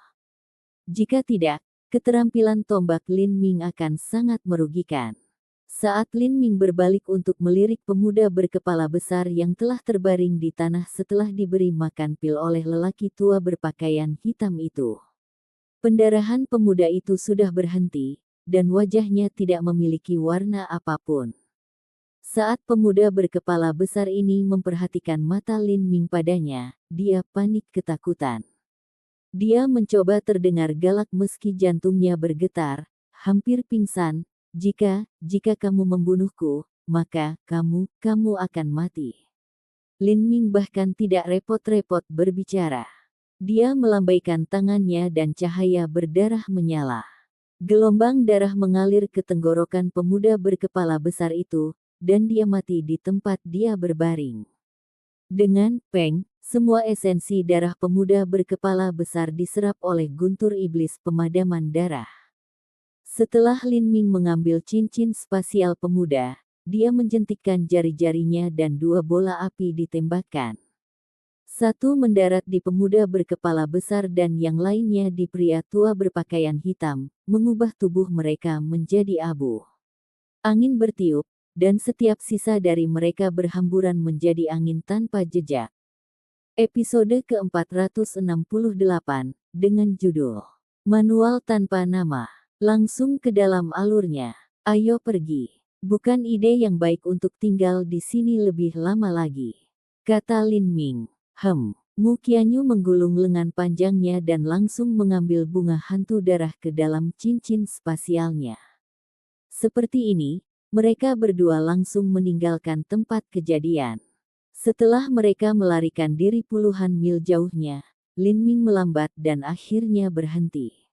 Jika tidak, keterampilan tombak Lin Ming akan sangat merugikan. Saat Lin Ming berbalik untuk melirik pemuda berkepala besar yang telah terbaring di tanah setelah diberi makan pil oleh lelaki tua berpakaian hitam itu. Pendarahan pemuda itu sudah berhenti, dan wajahnya tidak memiliki warna apapun. Saat pemuda berkepala besar ini memperhatikan mata Lin Ming padanya, dia panik ketakutan. Dia mencoba terdengar galak meski jantungnya bergetar, hampir pingsan. Jika kamu membunuhku, maka kamu akan mati. Lin Ming bahkan tidak repot-repot berbicara. Dia melambaikan tangannya dan cahaya berdarah menyala. Gelombang darah mengalir ke tenggorokan pemuda berkepala besar itu, dan dia mati di tempat dia berbaring. Dengan peng, semua esensi darah pemuda berkepala besar diserap oleh guntur iblis pemadaman darah. Setelah Lin Ming mengambil cincin spasial pemuda, dia menjentikkan jari-jarinya dan 2 bola api ditembakkan. Satu mendarat di pemuda berkepala besar dan yang lainnya di pria tua berpakaian hitam, mengubah tubuh mereka menjadi abu. Angin bertiup, dan setiap sisa dari mereka berhamburan menjadi angin tanpa jejak. Episode ke-468, dengan judul Manual Tanpa Nama. Langsung ke dalam alurnya. Ayo pergi. Bukan ide yang baik untuk tinggal di sini lebih lama lagi, kata Lin Ming. Mu Qianyu menggulung lengan panjangnya dan langsung mengambil bunga hantu darah ke dalam cincin spasialnya. Seperti ini, mereka berdua langsung meninggalkan tempat kejadian. Setelah mereka melarikan diri puluhan mil jauhnya, Lin Ming melambat dan akhirnya berhenti.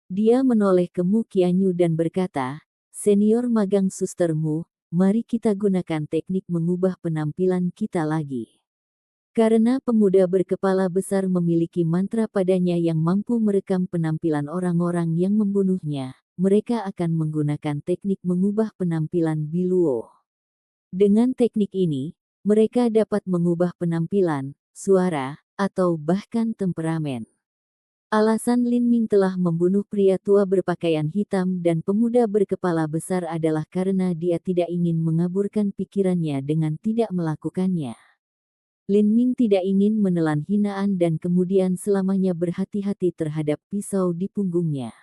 Dia menoleh ke Mu Qianyu dan berkata, "Senior magang sustermu, mari kita gunakan teknik mengubah penampilan kita lagi." Karena pemuda berkepala besar memiliki mantra padanya yang mampu merekam penampilan orang-orang yang membunuhnya, mereka akan menggunakan teknik mengubah penampilan Biluo. Dengan teknik ini, mereka dapat mengubah penampilan, suara, atau bahkan temperamen. Alasan Lin Ming telah membunuh pria tua berpakaian hitam dan pemuda berkepala besar adalah karena dia tidak ingin mengaburkan pikirannya dengan tidak melakukannya. Lin Ming tidak ingin menelan hinaan dan kemudian selamanya berhati-hati terhadap pisau di punggungnya.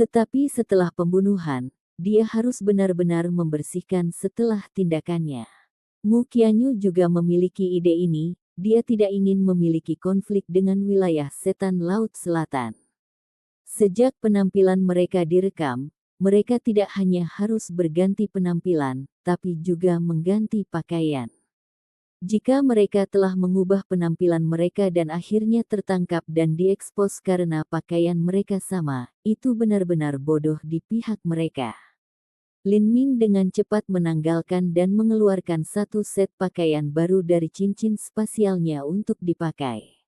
Tetapi setelah pembunuhan, dia harus benar-benar membersihkan setelah tindakannya. Mu Qianyu juga memiliki ide ini, dia tidak ingin memiliki konflik dengan wilayah setan Laut Selatan. Sejak penampilan mereka direkam, mereka tidak hanya harus berganti penampilan, tapi juga mengganti pakaian. Jika mereka telah mengubah penampilan mereka dan akhirnya tertangkap dan diekspos karena pakaian mereka sama, itu benar-benar bodoh di pihak mereka. Lin Ming dengan cepat menanggalkan dan mengeluarkan satu set pakaian baru dari cincin spasialnya untuk dipakai.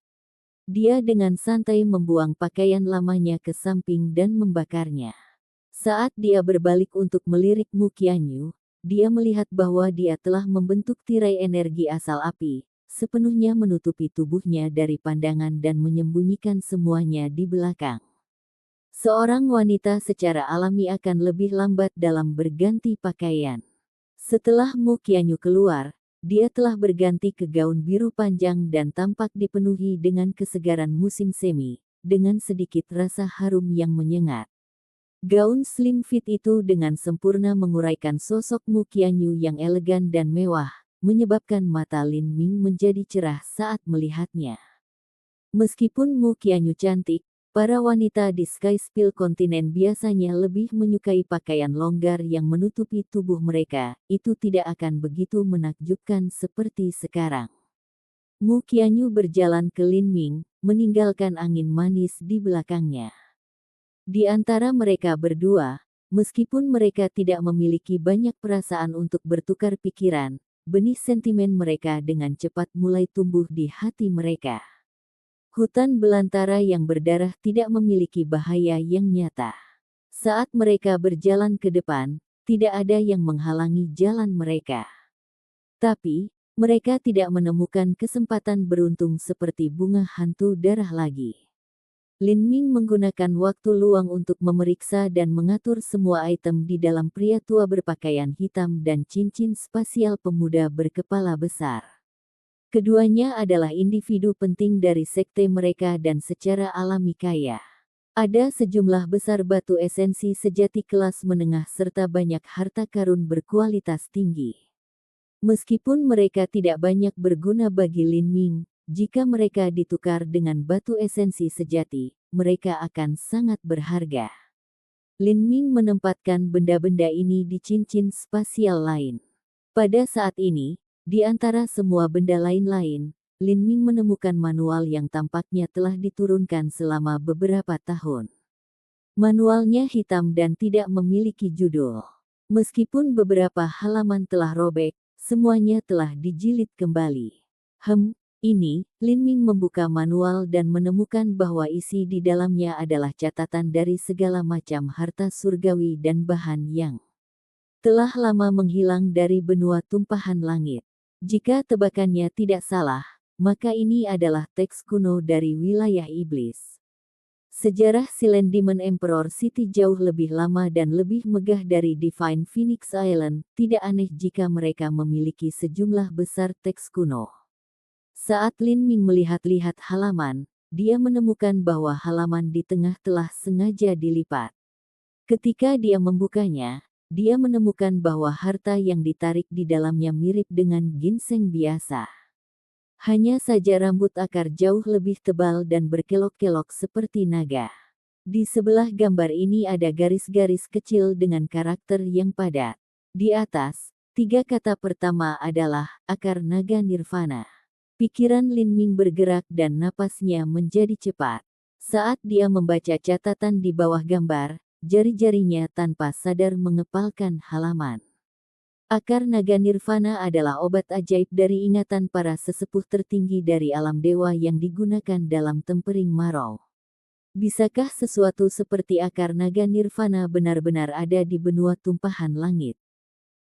Dia dengan santai membuang pakaian lamanya ke samping dan membakarnya. Saat dia berbalik untuk melirik Mu Qianyu, dia melihat bahwa dia telah membentuk tirai energi asal api, sepenuhnya menutupi tubuhnya dari pandangan dan menyembunyikan semuanya di belakang. Seorang wanita secara alami akan lebih lambat dalam berganti pakaian. Setelah Mu Qianyu keluar, dia telah berganti ke gaun biru panjang dan tampak dipenuhi dengan kesegaran musim semi, dengan sedikit rasa harum yang menyengat. Gaun slim fit itu dengan sempurna menguraikan sosok Mu Qianyu yang elegan dan mewah, menyebabkan mata Lin Ming menjadi cerah saat melihatnya. Meskipun Mu Qianyu cantik, para wanita di Sky Spill kontinen biasanya lebih menyukai pakaian longgar yang menutupi tubuh mereka, itu tidak akan begitu menakjubkan seperti sekarang. Mu Qianyu berjalan ke Lin Ming, meninggalkan angin manis di belakangnya. Di antara mereka berdua, meskipun mereka tidak memiliki banyak perasaan untuk bertukar pikiran, benih sentimen mereka dengan cepat mulai tumbuh di hati mereka. Hutan belantara yang berdarah tidak memiliki bahaya yang nyata. Saat mereka berjalan ke depan, tidak ada yang menghalangi jalan mereka. Tapi, mereka tidak menemukan kesempatan beruntung seperti bunga hantu darah lagi. Lin Ming menggunakan waktu luang untuk memeriksa dan mengatur semua item di dalam pria tua berpakaian hitam dan cincin spasial pemuda berkepala besar. Keduanya adalah individu penting dari sekte mereka dan secara alami kaya. Ada sejumlah besar batu esensi sejati kelas menengah serta banyak harta karun berkualitas tinggi. Meskipun mereka tidak banyak berguna bagi Lin Ming, jika mereka ditukar dengan batu esensi sejati, mereka akan sangat berharga. Lin Ming menempatkan benda-benda ini di cincin spasial lain. Pada saat ini, di antara semua benda lain-lain, Lin Ming menemukan manual yang tampaknya telah diturunkan selama beberapa tahun. Manualnya hitam dan tidak memiliki judul. Meskipun beberapa halaman telah robek, semuanya telah dijilid kembali. Ini, Lin Ming membuka manual dan menemukan bahwa isi di dalamnya adalah catatan dari segala macam harta surgawi dan bahan yang telah lama menghilang dari benua tumpahan langit. Jika tebakannya tidak salah, maka ini adalah teks kuno dari wilayah iblis. Sejarah Silent Demon Emperor City jauh lebih lama dan lebih megah dari Divine Phoenix Island, tidak aneh jika mereka memiliki sejumlah besar teks kuno. Saat Lin Ming melihat-lihat halaman, dia menemukan bahwa halaman di tengah telah sengaja dilipat. Ketika dia membukanya, dia menemukan bahwa harta yang ditarik di dalamnya mirip dengan ginseng biasa. Hanya saja rambut akar jauh lebih tebal dan berkelok-kelok seperti naga. Di sebelah gambar ini ada garis-garis kecil dengan karakter yang padat. Di atas, 3 kata pertama adalah akar naga nirvana. Pikiran Lin Ming bergerak dan napasnya menjadi cepat. Saat dia membaca catatan di bawah gambar, jari-jarinya tanpa sadar mengepalkan halaman. Akar naga nirvana adalah obat ajaib dari ingatan para sesepuh tertinggi dari alam dewa yang digunakan dalam tempering Marrow. Bisakah sesuatu seperti akar naga nirvana benar-benar ada di benua tumpahan langit?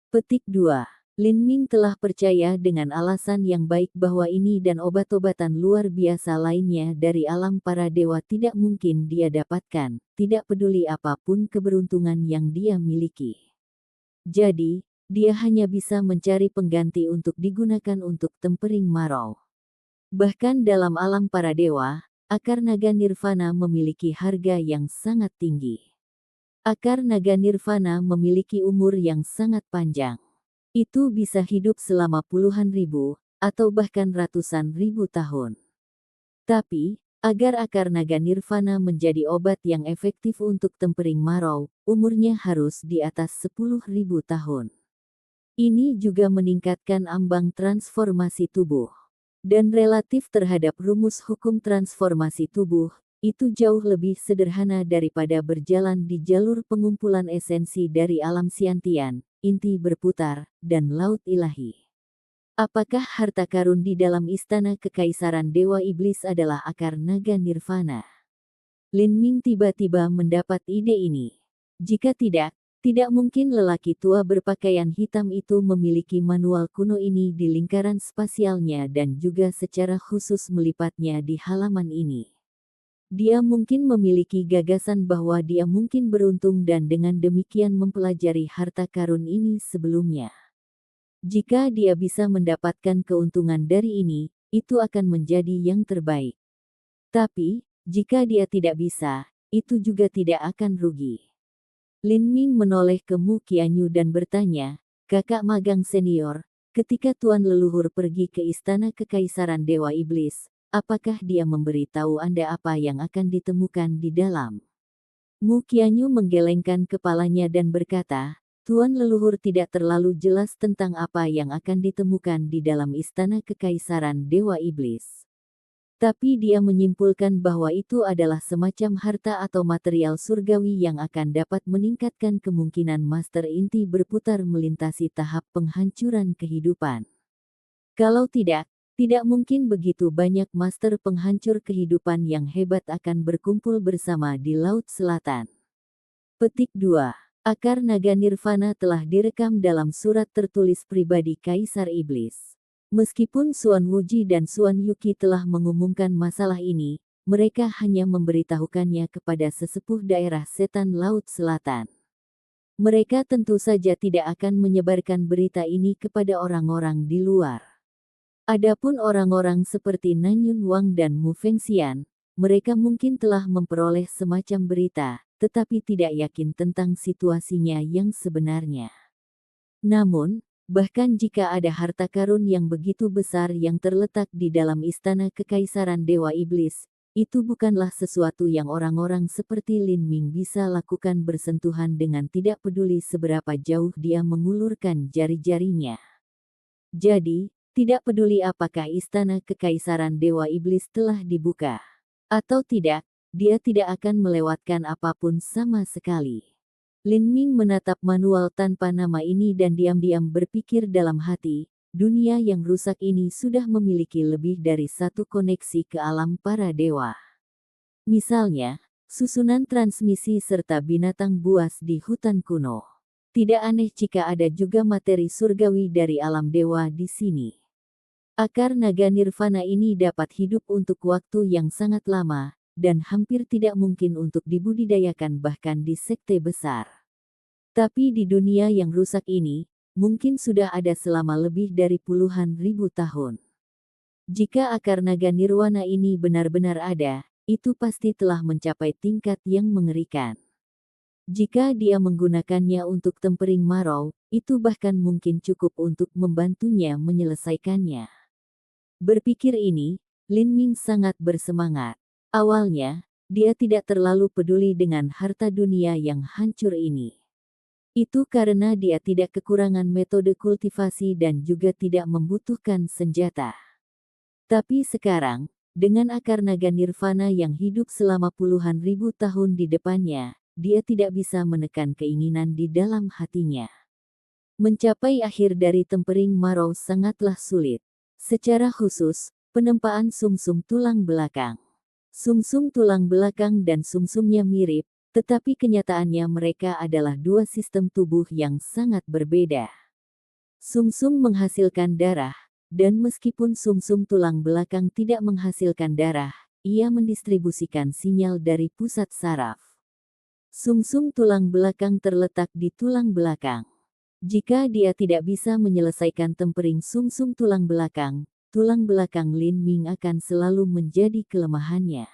Petik 2. Lin Ming telah percaya dengan alasan yang baik bahwa ini dan obat-obatan luar biasa lainnya dari alam para dewa tidak mungkin dia dapatkan, tidak peduli apapun keberuntungan yang dia miliki. Jadi, dia hanya bisa mencari pengganti untuk digunakan untuk tempering Marrow. Bahkan dalam alam para dewa, akar naga nirvana memiliki harga yang sangat tinggi. Akar naga nirvana memiliki umur yang sangat panjang. Itu bisa hidup selama puluhan ribu, atau bahkan ratusan ribu tahun. Tapi, agar akar naga nirvana menjadi obat yang efektif untuk tempering Marrow, umurnya harus di atas 10.000 tahun. Ini juga meningkatkan ambang transformasi tubuh. Dan relatif terhadap rumus hukum transformasi tubuh, itu jauh lebih sederhana daripada berjalan di jalur pengumpulan esensi dari alam siantian, inti berputar, dan laut ilahi. Apakah harta karun di dalam istana kekaisaran Dewa Iblis adalah akar naga nirvana? Lin Ming tiba-tiba mendapat ide ini. Jika tidak mungkin lelaki tua berpakaian hitam itu memiliki manual kuno ini di lingkaran spasialnya dan juga secara khusus melipatnya di halaman ini. Dia mungkin memiliki gagasan bahwa dia mungkin beruntung dan dengan demikian mempelajari harta karun ini sebelumnya. Jika dia bisa mendapatkan keuntungan dari ini, itu akan menjadi yang terbaik. Tapi, jika dia tidak bisa, itu juga tidak akan rugi. Lin Ming menoleh ke Mu Qianyu dan bertanya, "Kakak magang senior, ketika Tuan Leluhur pergi ke istana kekaisaran Dewa Iblis, apakah dia memberitahu Anda apa yang akan ditemukan di dalam?" Mu Qianyu menggelengkan kepalanya dan berkata, "Tuan Leluhur tidak terlalu jelas tentang apa yang akan ditemukan di dalam istana kekaisaran Dewa Iblis. Tapi dia menyimpulkan bahwa itu adalah semacam harta atau material surgawi yang akan dapat meningkatkan kemungkinan master inti berputar melintasi tahap penghancuran kehidupan. Kalau tidak mungkin begitu banyak master penghancur kehidupan yang hebat akan berkumpul bersama di Laut Selatan." Petik 2. Akar naga nirvana telah direkam dalam surat tertulis pribadi Kaisar Iblis. Meskipun Suan Wuji dan Suan Yuki telah mengumumkan masalah ini, mereka hanya memberitahukannya kepada sesepuh daerah setan Laut Selatan. Mereka tentu saja tidak akan menyebarkan berita ini kepada orang-orang di luar. Adapun orang-orang seperti Nanyun Wang dan Mu Fengxian, mereka mungkin telah memperoleh semacam berita, tetapi tidak yakin tentang situasinya yang sebenarnya. Namun, bahkan jika ada harta karun yang begitu besar yang terletak di dalam istana kekaisaran Dewa Iblis, itu bukanlah sesuatu yang orang-orang seperti Lin Ming bisa lakukan bersentuhan dengan tidak peduli seberapa jauh dia mengulurkan jari-jarinya. Jadi, tidak peduli apakah istana kekaisaran Dewa Iblis telah dibuka atau tidak, dia tidak akan melewatkan apapun sama sekali. Lin Ming menatap manual tanpa nama ini dan diam-diam berpikir dalam hati, dunia yang rusak ini sudah memiliki lebih dari satu koneksi ke alam para dewa. Misalnya, susunan transmisi serta binatang buas di hutan kuno. Tidak aneh jika ada juga materi surgawi dari alam dewa di sini. Akar naga nirvana ini dapat hidup untuk waktu yang sangat lama, dan hampir tidak mungkin untuk dibudidayakan bahkan di sekte besar. Tapi di dunia yang rusak ini, mungkin sudah ada selama lebih dari puluhan ribu tahun. Jika akar naga nirwana ini benar-benar ada, itu pasti telah mencapai tingkat yang mengerikan. Jika dia menggunakannya untuk tempering Marrow, itu bahkan mungkin cukup untuk membantunya menyelesaikannya. Berpikir ini, Lin Ming sangat bersemangat. Awalnya, dia tidak terlalu peduli dengan harta dunia yang hancur ini. Itu karena dia tidak kekurangan metode kultivasi dan juga tidak membutuhkan senjata. Tapi sekarang, dengan akar naga nirvana yang hidup selama puluhan ribu tahun di depannya, dia tidak bisa menekan keinginan di dalam hatinya. Mencapai akhir dari tempering Marrow sangatlah sulit. Secara khusus, penempaan sumsum tulang belakang. Sumsum tulang belakang dan sumsumnya mirip, tetapi kenyataannya mereka adalah dua sistem tubuh yang sangat berbeda. Sumsum menghasilkan darah, dan meskipun sumsum tulang belakang tidak menghasilkan darah, ia mendistribusikan sinyal dari pusat saraf. Sumsum tulang belakang terletak di tulang belakang. Jika dia tidak bisa menyelesaikan tempering sumsum tulang belakang Lin Ming akan selalu menjadi kelemahannya.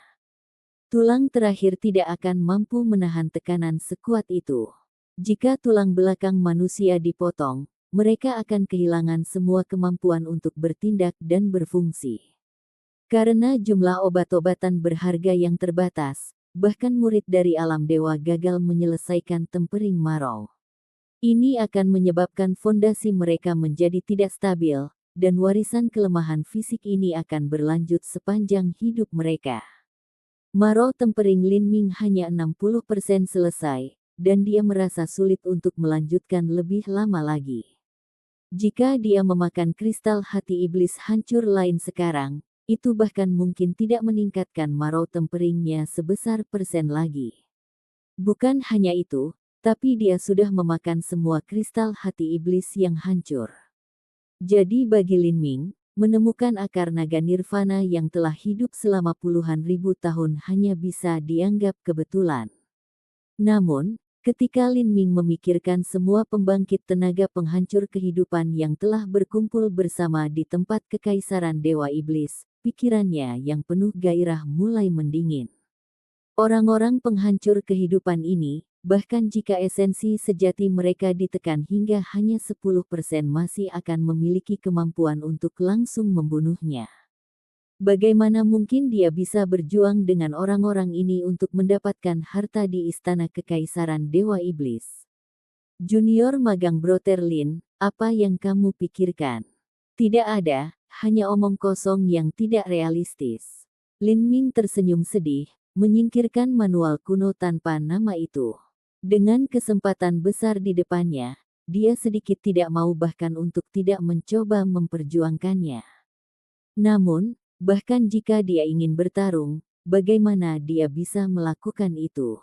Tulang terakhir tidak akan mampu menahan tekanan sekuat itu. Jika tulang belakang manusia dipotong, mereka akan kehilangan semua kemampuan untuk bertindak dan berfungsi. Karena jumlah obat-obatan berharga yang terbatas, bahkan murid dari alam dewa gagal menyelesaikan tempering Marrow. Ini akan menyebabkan fondasi mereka menjadi tidak stabil, dan warisan kelemahan fisik ini akan berlanjut sepanjang hidup mereka. Marrow tempering Lin Ming hanya 60% selesai, dan dia merasa sulit untuk melanjutkan lebih lama lagi. Jika dia memakan kristal hati iblis hancur lain sekarang, itu bahkan mungkin tidak meningkatkan Marrow temperingnya sebesar persen lagi. Bukan hanya itu, tapi dia sudah memakan semua kristal hati iblis yang hancur. Jadi bagi Lin Ming, menemukan akar naga nirvana yang telah hidup selama puluhan ribu tahun hanya bisa dianggap kebetulan. Namun, ketika Lin Ming memikirkan semua pembangkit tenaga penghancur kehidupan yang telah berkumpul bersama di tempat kekaisaran Dewa Iblis, pikirannya yang penuh gairah mulai mendingin. Orang-orang penghancur kehidupan ini, bahkan jika esensi sejati mereka ditekan hingga hanya 10% masih akan memiliki kemampuan untuk langsung membunuhnya. Bagaimana mungkin dia bisa berjuang dengan orang-orang ini untuk mendapatkan harta di istana kekaisaran Dewa Iblis? Junior magang Brother Lin, apa yang kamu pikirkan? Tidak ada, hanya omong kosong yang tidak realistis. Lin Ming tersenyum sedih, menyingkirkan manual kuno tanpa nama itu. Dengan kesempatan besar di depannya, dia sedikit tidak mau bahkan untuk tidak mencoba memperjuangkannya. Namun, bahkan jika dia ingin bertarung, bagaimana dia bisa melakukan itu?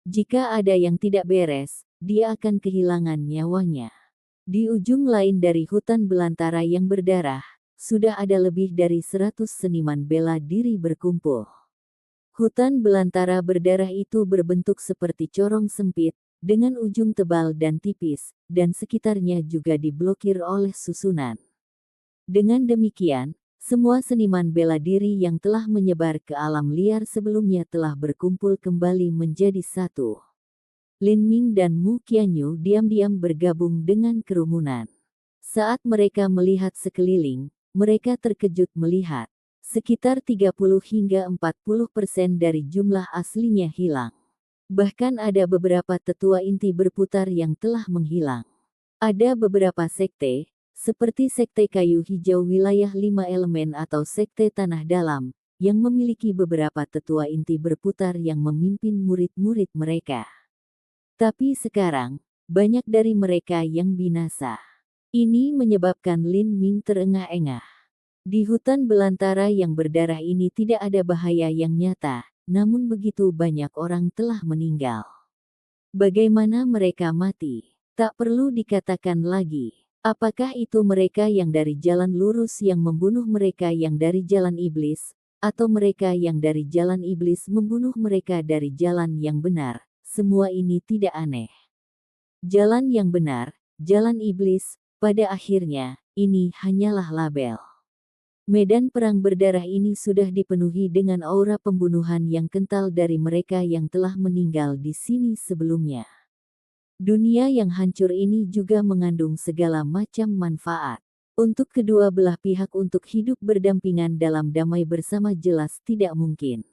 Jika ada yang tidak beres, dia akan kehilangan nyawanya. Di ujung lain dari hutan belantara yang berdarah, sudah ada lebih dari 100 seniman bela diri berkumpul. Hutan belantara berdarah itu berbentuk seperti corong sempit, dengan ujung tebal dan tipis, dan sekitarnya juga diblokir oleh susunan. Dengan demikian, semua seniman bela diri yang telah menyebar ke alam liar sebelumnya telah berkumpul kembali menjadi satu. Lin Ming dan Mu Qianyu diam-diam bergabung dengan kerumunan. Saat mereka melihat sekeliling, mereka terkejut melihat sekitar 30 hingga 40% dari jumlah aslinya hilang. Bahkan ada beberapa tetua inti berputar yang telah menghilang. Ada beberapa sekte, seperti Sekte Kayu Hijau Wilayah 5 Elemen atau Sekte Tanah Dalam, yang memiliki beberapa tetua inti berputar yang memimpin murid-murid mereka. Tapi sekarang, banyak dari mereka yang binasa. Ini menyebabkan Lin Ming terengah-engah. Di hutan belantara yang berdarah ini tidak ada bahaya yang nyata, namun begitu banyak orang telah meninggal. Bagaimana mereka mati? Tak perlu dikatakan lagi. Apakah itu mereka yang dari jalan lurus yang membunuh mereka yang dari jalan iblis, atau mereka yang dari jalan iblis membunuh mereka dari jalan yang benar, semua ini tidak aneh. Jalan yang benar, jalan iblis, pada akhirnya, ini hanyalah label. Medan perang berdarah ini sudah dipenuhi dengan aura pembunuhan yang kental dari mereka yang telah meninggal di sini sebelumnya. Dunia yang hancur ini juga mengandung segala macam manfaat. Untuk kedua belah pihak untuk hidup berdampingan dalam damai bersama jelas tidak mungkin.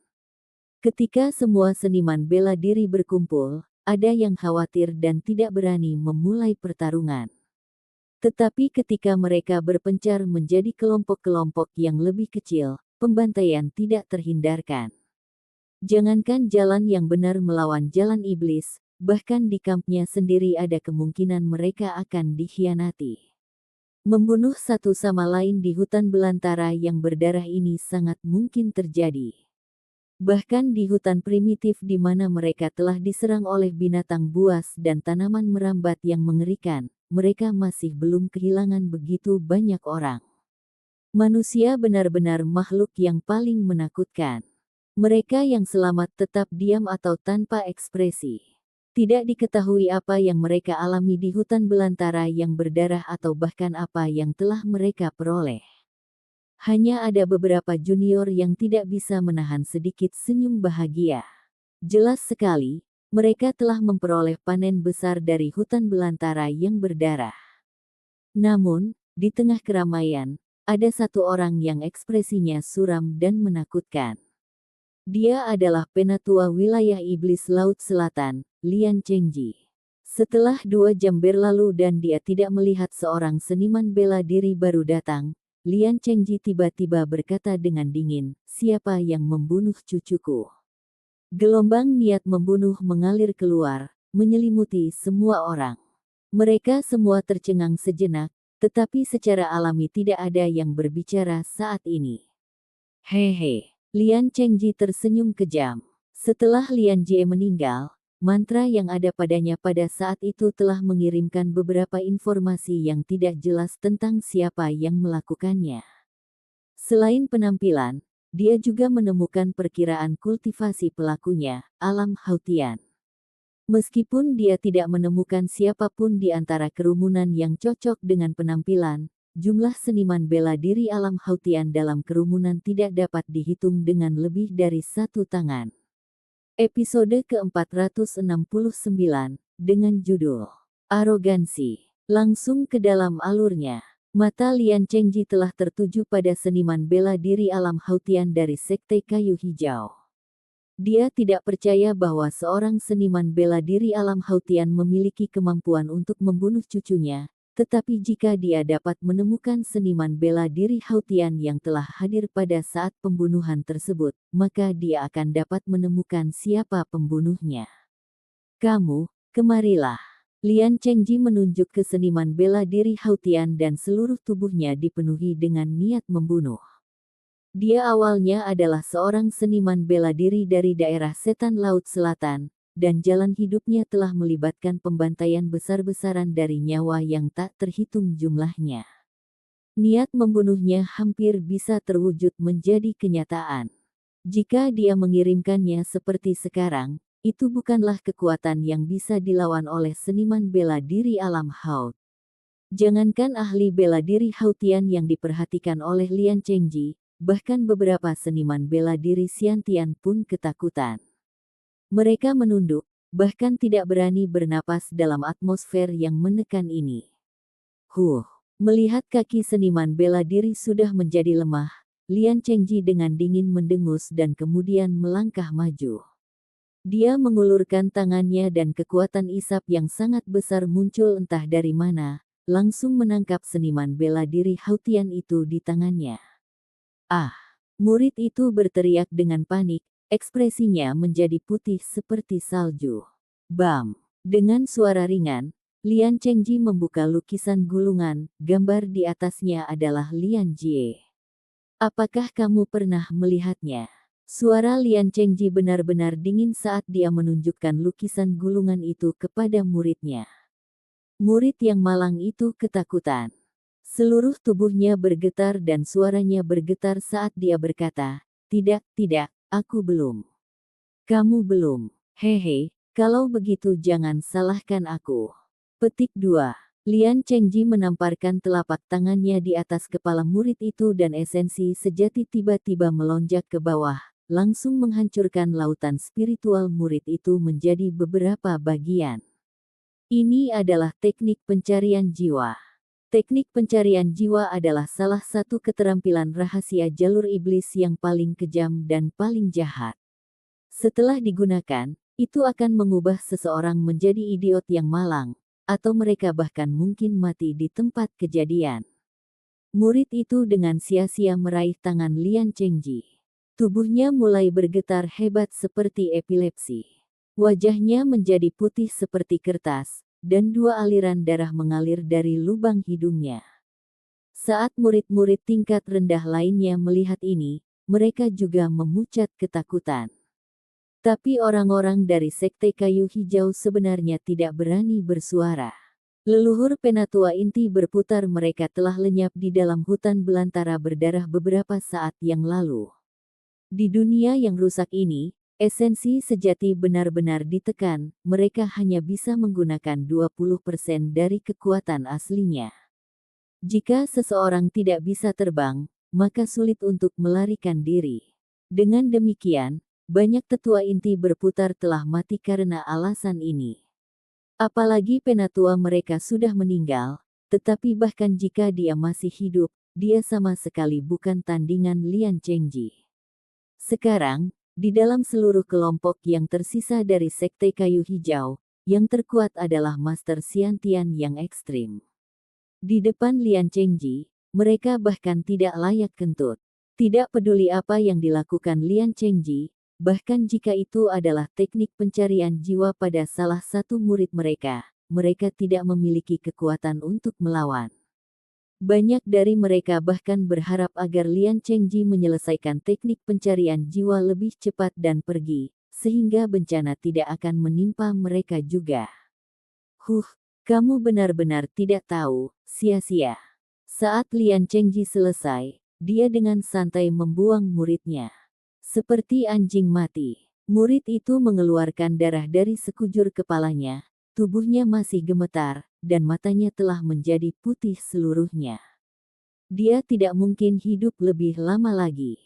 Ketika semua seniman bela diri berkumpul, ada yang khawatir dan tidak berani memulai pertarungan. Tetapi ketika mereka berpencar menjadi kelompok-kelompok yang lebih kecil, pembantaian tidak terhindarkan. Jangankan jalan yang benar melawan jalan iblis, bahkan di kampnya sendiri ada kemungkinan mereka akan dikhianati. Membunuh satu sama lain di hutan belantara yang berdarah ini sangat mungkin terjadi. Bahkan di hutan primitif di mana mereka telah diserang oleh binatang buas dan tanaman merambat yang mengerikan, mereka masih belum kehilangan begitu banyak orang. Manusia benar-benar makhluk yang paling menakutkan. Mereka yang selamat tetap diam atau tanpa ekspresi. Tidak diketahui apa yang mereka alami di hutan belantara yang berdarah atau bahkan apa yang telah mereka peroleh. Hanya ada beberapa junior yang tidak bisa menahan sedikit senyum bahagia. Jelas sekali, mereka telah memperoleh panen besar dari hutan belantara yang berdarah. Namun, di tengah keramaian, ada satu orang yang ekspresinya suram dan menakutkan. Dia adalah penatua wilayah iblis Laut Selatan, Lian Chengji. Setelah 2 jam berlalu dan dia tidak melihat seorang seniman bela diri baru datang, Lian Chengji tiba-tiba berkata dengan dingin, "Siapa yang membunuh cucuku?" Gelombang niat membunuh mengalir keluar, menyelimuti semua orang. Mereka semua tercengang sejenak, tetapi secara alami tidak ada yang berbicara saat ini. Hehe, Lian Chengji tersenyum kejam. Setelah Lian Jie meninggal, mantra yang ada padanya pada saat itu telah mengirimkan beberapa informasi yang tidak jelas tentang siapa yang melakukannya. Selain penampilan, dia juga menemukan perkiraan kultivasi pelakunya, alam Hautian. Meskipun dia tidak menemukan siapapun di antara kerumunan yang cocok dengan penampilan, jumlah seniman bela diri alam Hautian dalam kerumunan tidak dapat dihitung dengan lebih dari 1 tangan. Episode ke-469, dengan judul Arogansi. Langsung ke dalam alurnya. Mata Lian Chengji telah tertuju pada seniman bela diri alam Hautian dari Sekte Kayu Hijau. Dia tidak percaya bahwa seorang seniman bela diri alam Hautian memiliki kemampuan untuk membunuh cucunya, tetapi jika dia dapat menemukan seniman bela diri Hautian yang telah hadir pada saat pembunuhan tersebut, maka dia akan dapat menemukan siapa pembunuhnya. "Kamu, kemarilah." Lian Chengji menunjuk ke seniman bela diri Hautian dan seluruh tubuhnya dipenuhi dengan niat membunuh. Dia awalnya adalah seorang seniman bela diri dari daerah Setan Laut Selatan, dan jalan hidupnya telah melibatkan pembantaian besar-besaran dari nyawa yang tak terhitung jumlahnya. Niat membunuhnya hampir bisa terwujud menjadi kenyataan. Jika dia mengirimkannya seperti sekarang, itu bukanlah kekuatan yang bisa dilawan oleh seniman bela diri alam Haut. Jangankan ahli bela diri Hautian yang diperhatikan oleh Lian Chengji, bahkan beberapa seniman bela diri Xiantian pun ketakutan. Mereka menunduk, bahkan tidak berani bernapas dalam atmosfer yang menekan ini. Melihat kaki seniman bela diri sudah menjadi lemah, Lian Chengji dengan dingin mendengus dan kemudian melangkah maju. Dia mengulurkan tangannya dan kekuatan isap yang sangat besar muncul entah dari mana, langsung menangkap seniman bela diri Hautian itu di tangannya. "Ah!" Murid itu berteriak dengan panik. Ekspresinya menjadi putih seperti salju. Bam! Dengan suara ringan, Lian Chengji membuka lukisan gulungan, gambar di atasnya adalah Lian Jie. "Apakah kamu pernah melihatnya?" Suara Lian Chengji benar-benar dingin saat dia menunjukkan lukisan gulungan itu kepada muridnya. Murid yang malang itu ketakutan. Seluruh tubuhnya bergetar dan suaranya bergetar saat dia berkata, Tidak, aku belum. Kamu belum. Hehe, kalau begitu jangan salahkan aku. Petik 2. Lian Chengji menamparkan telapak tangannya di atas kepala murid itu dan esensi sejati tiba-tiba melonjak ke bawah, langsung menghancurkan lautan spiritual murid itu menjadi beberapa bagian. Ini adalah teknik pencarian jiwa. Teknik pencarian jiwa adalah salah satu keterampilan rahasia jalur iblis yang paling kejam dan paling jahat. Setelah digunakan, itu akan mengubah seseorang menjadi idiot yang malang, atau mereka bahkan mungkin mati di tempat kejadian. Murid itu dengan sia-sia meraih tangan Lian Chengji. Tubuhnya mulai bergetar hebat seperti epilepsi. Wajahnya menjadi putih seperti kertas, dan 2 aliran darah mengalir dari lubang hidungnya. Saat murid-murid tingkat rendah lainnya melihat ini, mereka juga memucat ketakutan. Tapi orang-orang dari Sekte Kayu Hijau sebenarnya tidak berani bersuara. Leluhur Penatua Inti berputar, mereka telah lenyap di dalam hutan belantara berdarah beberapa saat yang lalu. Di dunia yang rusak ini, esensi sejati benar-benar ditekan, mereka hanya bisa menggunakan 20% dari kekuatan aslinya. Jika seseorang tidak bisa terbang, maka sulit untuk melarikan diri. Dengan demikian, banyak tetua inti berputar telah mati karena alasan ini. Apalagi penatua mereka sudah meninggal, tetapi bahkan jika dia masih hidup, dia sama sekali bukan tandingan Lian Chengji. Sekarang, di dalam seluruh kelompok yang tersisa dari Sekte Kayu Hijau, yang terkuat adalah Master Xiantian yang ekstrim. Di depan Lian Chengji, mereka bahkan tidak layak kentut. Tidak peduli apa yang dilakukan Lian Chengji, bahkan jika itu adalah teknik pencarian jiwa pada salah satu murid mereka, mereka tidak memiliki kekuatan untuk melawan. Banyak dari mereka bahkan berharap agar Lian Chengji menyelesaikan teknik pencarian jiwa lebih cepat dan pergi, sehingga bencana tidak akan menimpa mereka juga. Kamu benar-benar tidak tahu, sia-sia. Saat Lian Chengji selesai, dia dengan santai membuang muridnya. Seperti anjing mati, murid itu mengeluarkan darah dari sekujur kepalanya, tubuhnya masih gemetar, dan matanya telah menjadi putih seluruhnya. Dia tidak mungkin hidup lebih lama lagi.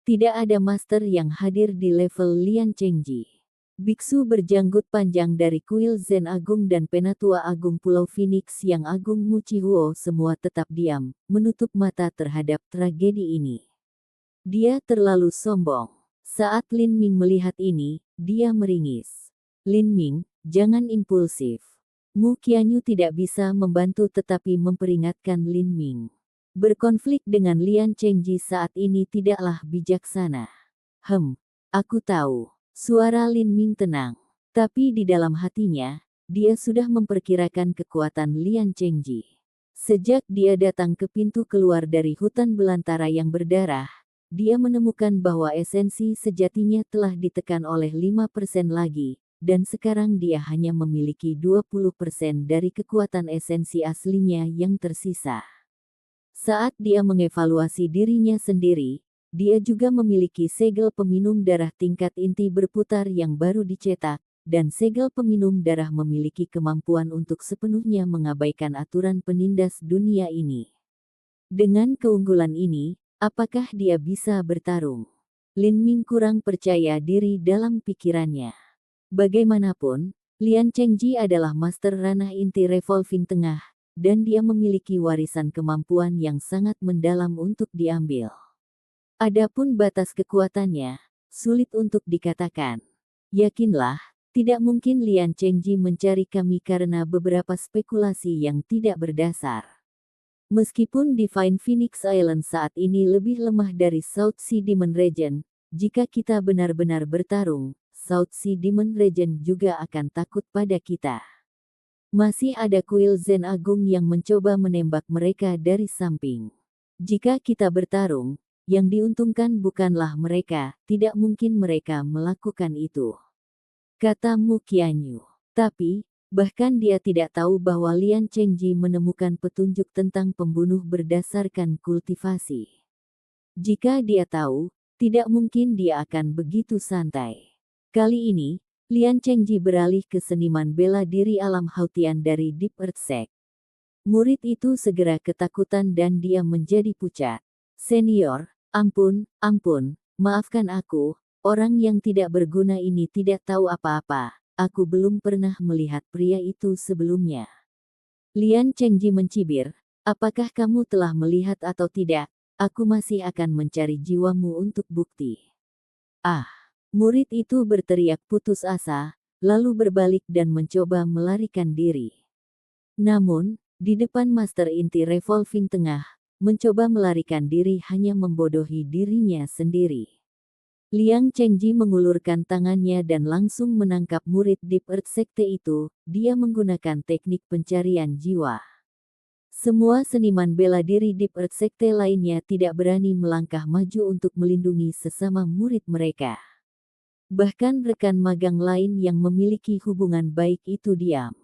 Tidak ada master yang hadir di level Lian Chengji. Biksu berjanggut panjang dari kuil Zen Agung dan Penatua Agung Pulau Phoenix yang Agung Muchihuo semua tetap diam, menutup mata terhadap tragedi ini. Dia terlalu sombong. Saat Lin Ming melihat ini, dia meringis. Lin Ming, jangan impulsif. Mu Qianyu tidak bisa membantu tetapi memperingatkan Lin Ming. Berkonflik dengan Lian Chengji saat ini tidaklah bijaksana. Aku tahu. Suara Lin Ming tenang. Tapi di dalam hatinya, dia sudah memperkirakan kekuatan Lian Chengji. Sejak dia datang ke pintu keluar dari hutan belantara yang berdarah, dia menemukan bahwa esensi sejatinya telah ditekan oleh 5% lagi, dan sekarang dia hanya memiliki 20% dari kekuatan esensi aslinya yang tersisa. Saat dia mengevaluasi dirinya sendiri, dia juga memiliki segel peminum darah tingkat inti berputar yang baru dicetak, dan segel peminum darah memiliki kemampuan untuk sepenuhnya mengabaikan aturan penindas dunia ini. Dengan keunggulan ini, apakah dia bisa bertarung? Lin Ming kurang percaya diri dalam pikirannya. Bagaimanapun, Lian Chengji adalah master ranah inti revolving tengah, dan dia memiliki warisan kemampuan yang sangat mendalam untuk diambil. Adapun batas kekuatannya, sulit untuk dikatakan. Yakinlah, tidak mungkin Lian Chengji mencari kami karena beberapa spekulasi yang tidak berdasar. Meskipun Divine Phoenix Island saat ini lebih lemah dari South Sea Demon Region, jika kita benar-benar bertarung, South Sea Demon Region juga akan takut pada kita. Masih ada kuil Zen Agung yang mencoba menembak mereka dari samping. Jika kita bertarung, yang diuntungkan bukanlah mereka, tidak mungkin mereka melakukan itu. Kata Mu Qianyu. Tapi, bahkan dia tidak tahu bahwa Lian Chengji menemukan petunjuk tentang pembunuh berdasarkan kultivasi. Jika dia tahu, Tidak mungkin dia akan begitu santai. Kali ini, Lian Chengji beralih ke seniman bela diri alam Hautian dari Deep Earth Sect. Murid itu segera ketakutan dan dia menjadi pucat. Senior, ampun, maafkan aku, orang yang tidak berguna ini tidak tahu apa-apa. Aku belum pernah melihat pria itu sebelumnya. Lian Chengji mencibir, apakah kamu telah melihat atau tidak? Aku masih akan mencari jiwamu untuk bukti. Ah, murid itu berteriak putus asa, lalu berbalik dan mencoba melarikan diri. Namun, di depan Master Inti Revolving Tengah, mencoba melarikan diri hanya membodohi dirinya sendiri. Liang Chengji mengulurkan tangannya dan langsung menangkap murid Deep Earth Sekte itu. Dia menggunakan teknik pencarian jiwa. Semua seniman bela diri Deep Earth Sekte lainnya tidak berani melangkah maju untuk melindungi sesama murid mereka. Bahkan rekan magang lain yang memiliki hubungan baik itu diam.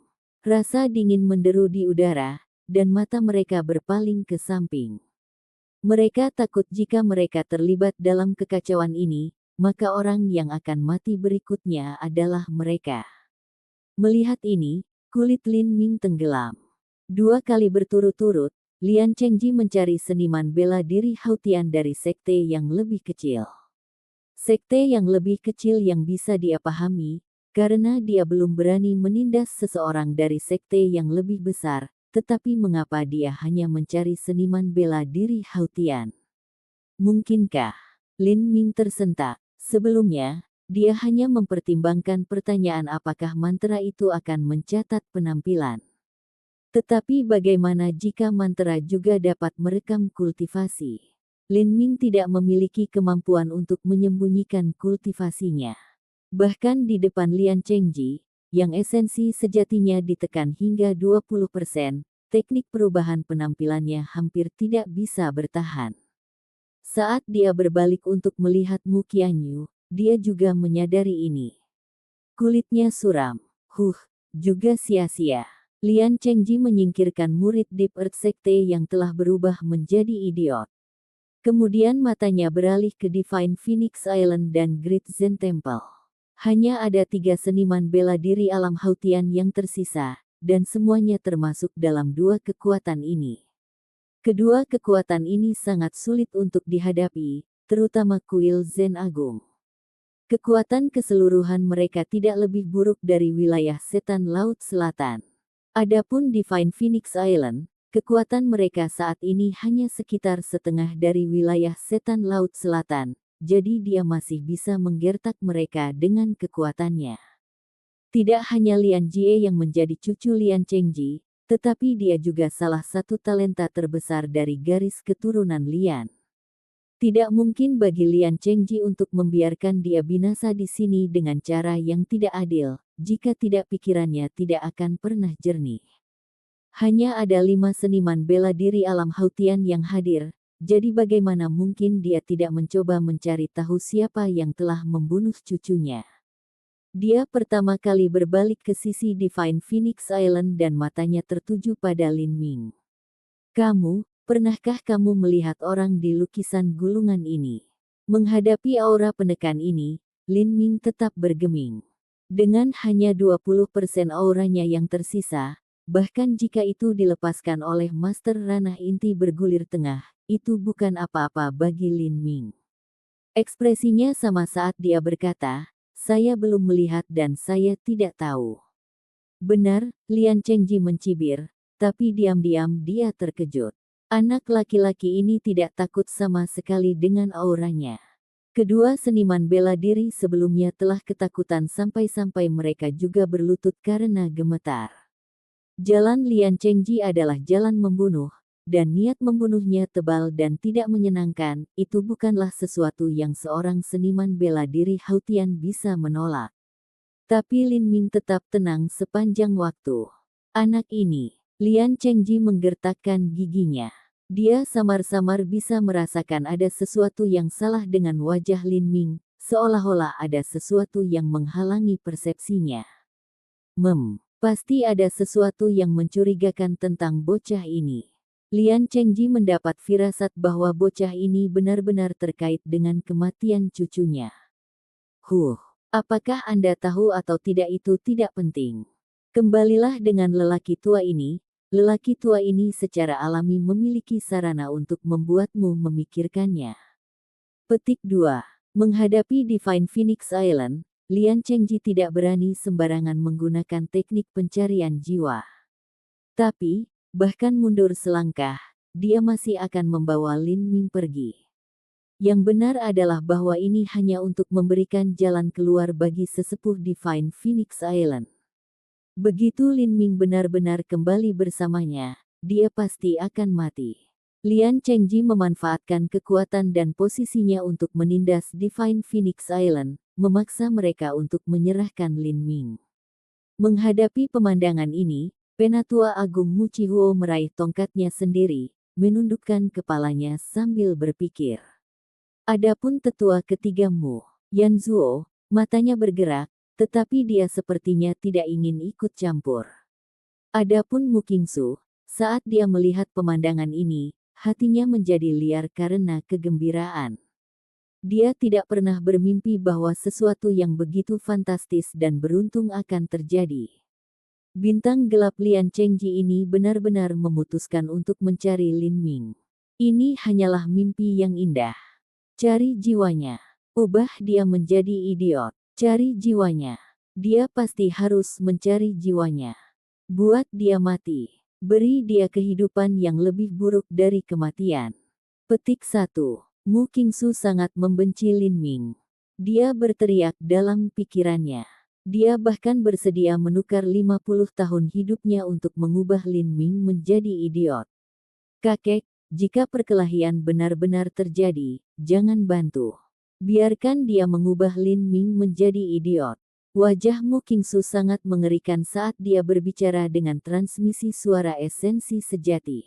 Rasa dingin menderu di udara, dan mata mereka berpaling ke samping. Mereka takut jika mereka terlibat dalam kekacauan ini, maka orang yang akan mati berikutnya adalah mereka. Melihat ini, kulit Lin Ming tenggelam. 2 kali berturut-turut, Lian Chengji mencari seniman bela diri Hautian dari sekte yang lebih kecil. Sekte yang lebih kecil yang bisa dia pahami, karena dia belum berani menindas seseorang dari sekte yang lebih besar. Tetapi mengapa dia hanya mencari seniman bela diri Hautian? Mungkinkah? Lin Ming tersentak. Sebelumnya, dia hanya mempertimbangkan pertanyaan apakah mantra itu akan mencatat penampilan. Tetapi bagaimana jika mantra juga dapat merekam kultivasi? Lin Ming tidak memiliki kemampuan untuk menyembunyikan kultivasinya. Bahkan di depan Lian Chengji, yang esensi sejatinya ditekan hingga 20%, teknik perubahan penampilannya hampir tidak bisa bertahan. Saat dia berbalik untuk melihat Mu Qianyu, dia juga menyadari ini. Kulitnya suram. Juga sia-sia. Lian Chengji menyingkirkan murid Deep Earth Sekte yang telah berubah menjadi idiot. Kemudian matanya beralih ke Divine Phoenix Island dan Great Zen Temple. Hanya ada 3 seniman bela diri alam Hautian yang tersisa, dan semuanya termasuk dalam 2 kekuatan ini. Kedua kekuatan ini sangat sulit untuk dihadapi, terutama kuil Zen Agung. Kekuatan keseluruhan mereka tidak lebih buruk dari wilayah setan Laut Selatan. Adapun Divine Phoenix Island, kekuatan mereka saat ini hanya sekitar setengah dari wilayah setan Laut Selatan. Jadi dia masih bisa menggertak mereka dengan kekuatannya. Tidak hanya Lian Jie yang menjadi cucu Lian Chengji, tetapi dia juga salah satu talenta terbesar dari garis keturunan Lian. Tidak mungkin bagi Lian Chengji untuk membiarkan dia binasa di sini dengan cara yang tidak adil, jika tidak pikirannya tidak akan pernah jernih. Hanya ada 5 seniman bela diri alam Hautian yang hadir. Jadi bagaimana mungkin dia tidak mencoba mencari tahu siapa yang telah membunuh cucunya? Dia pertama kali berbalik ke sisi Divine Phoenix Island dan matanya tertuju pada Lin Ming. Pernahkah kamu melihat orang di lukisan gulungan ini? Menghadapi aura penekan ini, Lin Ming tetap bergeming. Dengan hanya 20% auranya yang tersisa, bahkan jika itu dilepaskan oleh Master Ranah Inti Bergulir Tengah, itu bukan apa-apa bagi Lin Ming. Ekspresinya sama saat dia berkata, saya belum melihat dan saya tidak tahu. Benar, Lian Chengji mencibir, tapi diam-diam dia terkejut. Anak laki-laki ini tidak takut sama sekali dengan auranya. Kedua seniman bela diri sebelumnya telah ketakutan sampai-sampai mereka juga berlutut karena gemetar. Jalan Lian Chengji adalah jalan membunuh, dan niat membunuhnya tebal dan tidak menyenangkan. Itu bukanlah sesuatu yang seorang seniman bela diri Hautian bisa menolak. Tapi Lin Ming tetap tenang sepanjang waktu. Anak ini, Lian Chengji menggertakkan giginya. Dia samar-samar bisa merasakan ada sesuatu yang salah dengan wajah Lin Ming, seolah-olah ada sesuatu yang menghalangi persepsinya. Pasti ada sesuatu yang mencurigakan tentang bocah ini. Lian Chengji mendapat firasat bahwa bocah ini benar-benar terkait dengan kematian cucunya. Apakah Anda tahu atau tidak itu tidak penting. Kembalilah dengan lelaki tua ini. Lelaki tua ini secara alami memiliki sarana untuk membuatmu memikirkannya. Petik 2. Menghadapi Divine Phoenix Island, Lian Chengji tidak berani sembarangan menggunakan teknik pencarian jiwa. Tapi, bahkan mundur selangkah, dia masih akan membawa Lin Ming pergi. Yang benar adalah bahwa ini hanya untuk memberikan jalan keluar bagi sesepuh Divine Phoenix Island. Begitu Lin Ming benar-benar kembali bersamanya, dia pasti akan mati. Lian Chengji memanfaatkan kekuatan dan posisinya untuk menindas Divine Phoenix Island, memaksa mereka untuk menyerahkan Lin Ming. Menghadapi pemandangan ini, Penatua Agung Mu Chihuo meraih tongkatnya sendiri, menundukkan kepalanya sambil berpikir. Adapun tetua ketiga Mu Yanzuo, matanya bergerak, tetapi dia sepertinya tidak ingin ikut campur. Adapun Mu Qingsu, saat dia melihat pemandangan ini, hatinya menjadi liar karena kegembiraan. Dia tidak pernah bermimpi bahwa sesuatu yang begitu fantastis dan beruntung akan terjadi. Bintang gelap Lian Chengji ini benar-benar memutuskan untuk mencari Lin Ming. Ini hanyalah mimpi yang indah. Cari jiwanya. Ubah dia menjadi idiot. Cari jiwanya. Dia pasti harus mencari jiwanya. Buat dia mati. Beri dia kehidupan yang lebih buruk dari kematian. Petik 1. Mu Qingsu sangat membenci Lin Ming. Dia berteriak dalam pikirannya. Dia bahkan bersedia menukar 50 tahun hidupnya untuk mengubah Lin Ming menjadi idiot. Kakek, jika perkelahian benar-benar terjadi, jangan bantu. Biarkan dia mengubah Lin Ming menjadi idiot. Wajah Mu Qingsu sangat mengerikan saat dia berbicara dengan transmisi suara esensi sejati.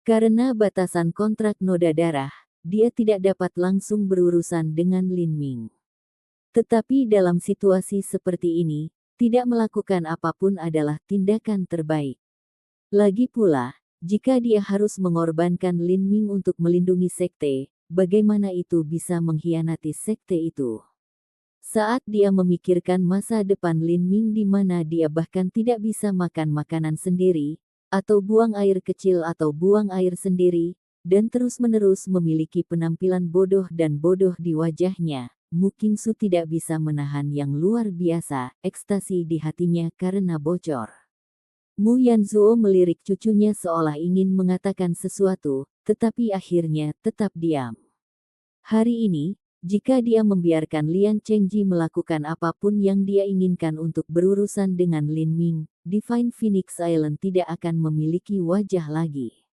Karena batasan kontrak noda darah, dia tidak dapat langsung berurusan dengan Lin Ming. Tetapi dalam situasi seperti ini, tidak melakukan apapun adalah tindakan terbaik. Lagi pula, jika dia harus mengorbankan Lin Ming untuk melindungi sekte, bagaimana itu bisa mengkhianati sekte itu? Saat dia memikirkan masa depan Lin Ming di mana dia bahkan tidak bisa makan makanan sendiri, atau buang air kecil atau buang air sendiri, dan terus-menerus memiliki penampilan bodoh dan bodoh di wajahnya, Mu Qingsu tidak bisa menahan yang luar biasa, ekstasi di hatinya karena bocor. Mu Yanzuo melirik cucunya seolah ingin mengatakan sesuatu, tetapi akhirnya tetap diam. Hari ini, jika dia membiarkan Lian Chengji melakukan apapun yang dia inginkan untuk berurusan dengan Lin Ming, Divine Phoenix Island tidak akan memiliki wajah lagi.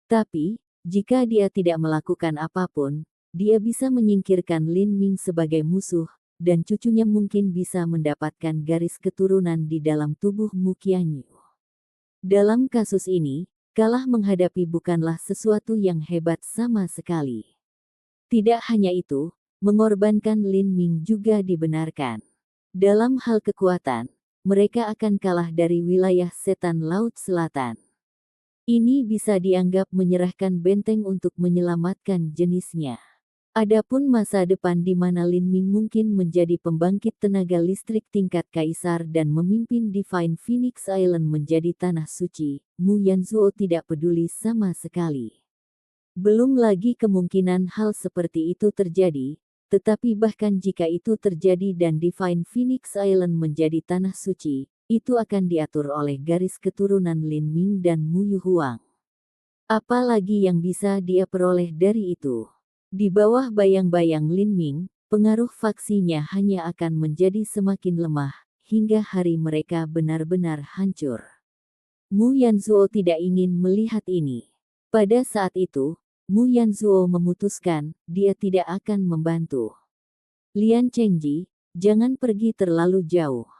Tapi, jika dia tidak melakukan apapun, dia bisa menyingkirkan Lin Ming sebagai musuh, dan cucunya mungkin bisa mendapatkan garis keturunan di dalam tubuh Mu Qianyu. Dalam kasus ini, kalah menghadapi bukanlah sesuatu yang hebat sama sekali. Tidak hanya itu, mengorbankan Lin Ming juga dibenarkan. Dalam hal kekuatan, mereka akan kalah dari wilayah setan Laut Selatan. Ini bisa dianggap menyerahkan benteng untuk menyelamatkan jenisnya. Adapun masa depan di mana Lin Ming mungkin menjadi pembangkit tenaga listrik tingkat kaisar dan memimpin Divine Phoenix Island menjadi tanah suci, Mu Yanzuo tidak peduli sama sekali. Belum lagi kemungkinan hal seperti itu terjadi, tetapi bahkan jika itu terjadi dan Divine Phoenix Island menjadi tanah suci, itu akan diatur oleh garis keturunan Lin Ming dan Mu Yuhuang. Apalagi yang bisa dia peroleh dari itu? Di bawah bayang-bayang Lin Ming, pengaruh faksinya hanya akan menjadi semakin lemah, hingga hari mereka benar-benar hancur. Mu Yanzuo tidak ingin melihat ini. Pada saat itu, Mu Yanzuo memutuskan, dia tidak akan membantu. Lian Chengji, jangan pergi terlalu jauh.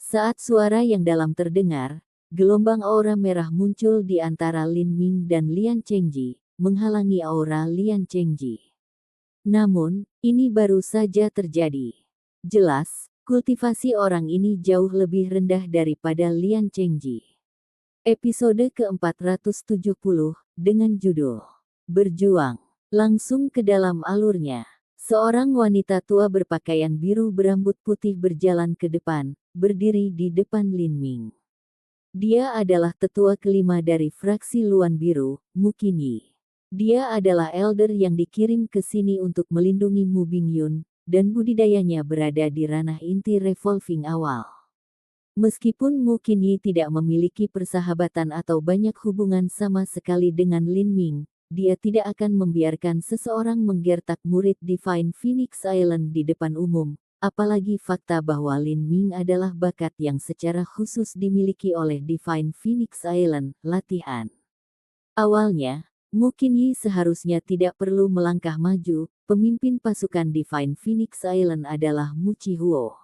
Saat suara yang dalam terdengar, gelombang aura merah muncul di antara Lin Ming dan Lian Chengji, menghalangi aura Lian Chengji. Namun, ini baru saja terjadi. Jelas, kultivasi orang ini jauh lebih rendah daripada Lian Chengji. Episode ke-470, dengan judul Berjuang. Langsung ke dalam alurnya. Seorang wanita tua berpakaian biru berambut putih berjalan ke depan, berdiri di depan Lin Ming. Dia adalah tetua kelima dari fraksi Luan Biru, Mu Qinyi. Dia adalah elder yang dikirim ke sini untuk melindungi Mu Bingyun, dan budidayanya berada di ranah inti revolving awal. Meskipun Mu Qinyi tidak memiliki persahabatan atau banyak hubungan sama sekali dengan Lin Ming, dia tidak akan membiarkan seseorang menggertak murid Divine Phoenix Island di depan umum, apalagi fakta bahwa Lin Ming adalah bakat yang secara khusus dimiliki oleh Divine Phoenix Island, latihan. Awalnya, Mu Qinyi seharusnya tidak perlu melangkah maju, pemimpin pasukan Divine Phoenix Island adalah Mu Chihuo.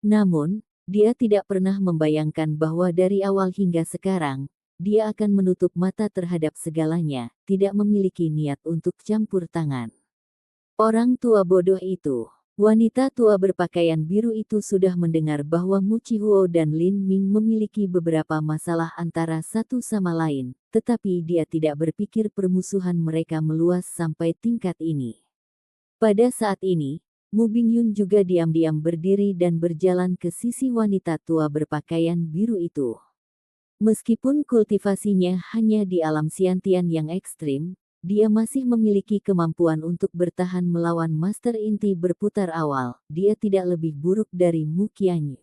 Namun, dia tidak pernah membayangkan bahwa dari awal hingga sekarang, dia akan menutup mata terhadap segalanya, tidak memiliki niat untuk campur tangan. Orang tua bodoh itu, wanita tua berpakaian biru itu sudah mendengar bahwa Mu Chihuo dan Lin Ming memiliki beberapa masalah antara satu sama lain, tetapi dia tidak berpikir permusuhan mereka meluas sampai tingkat ini. Pada saat ini, Mu Bingyun juga diam-diam berdiri dan berjalan ke sisi wanita tua berpakaian biru itu. Meskipun kultivasinya hanya di alam Xiantian yang ekstrim, dia masih memiliki kemampuan untuk bertahan melawan master inti berputar awal. Dia tidak lebih buruk dari Mu Qianyu.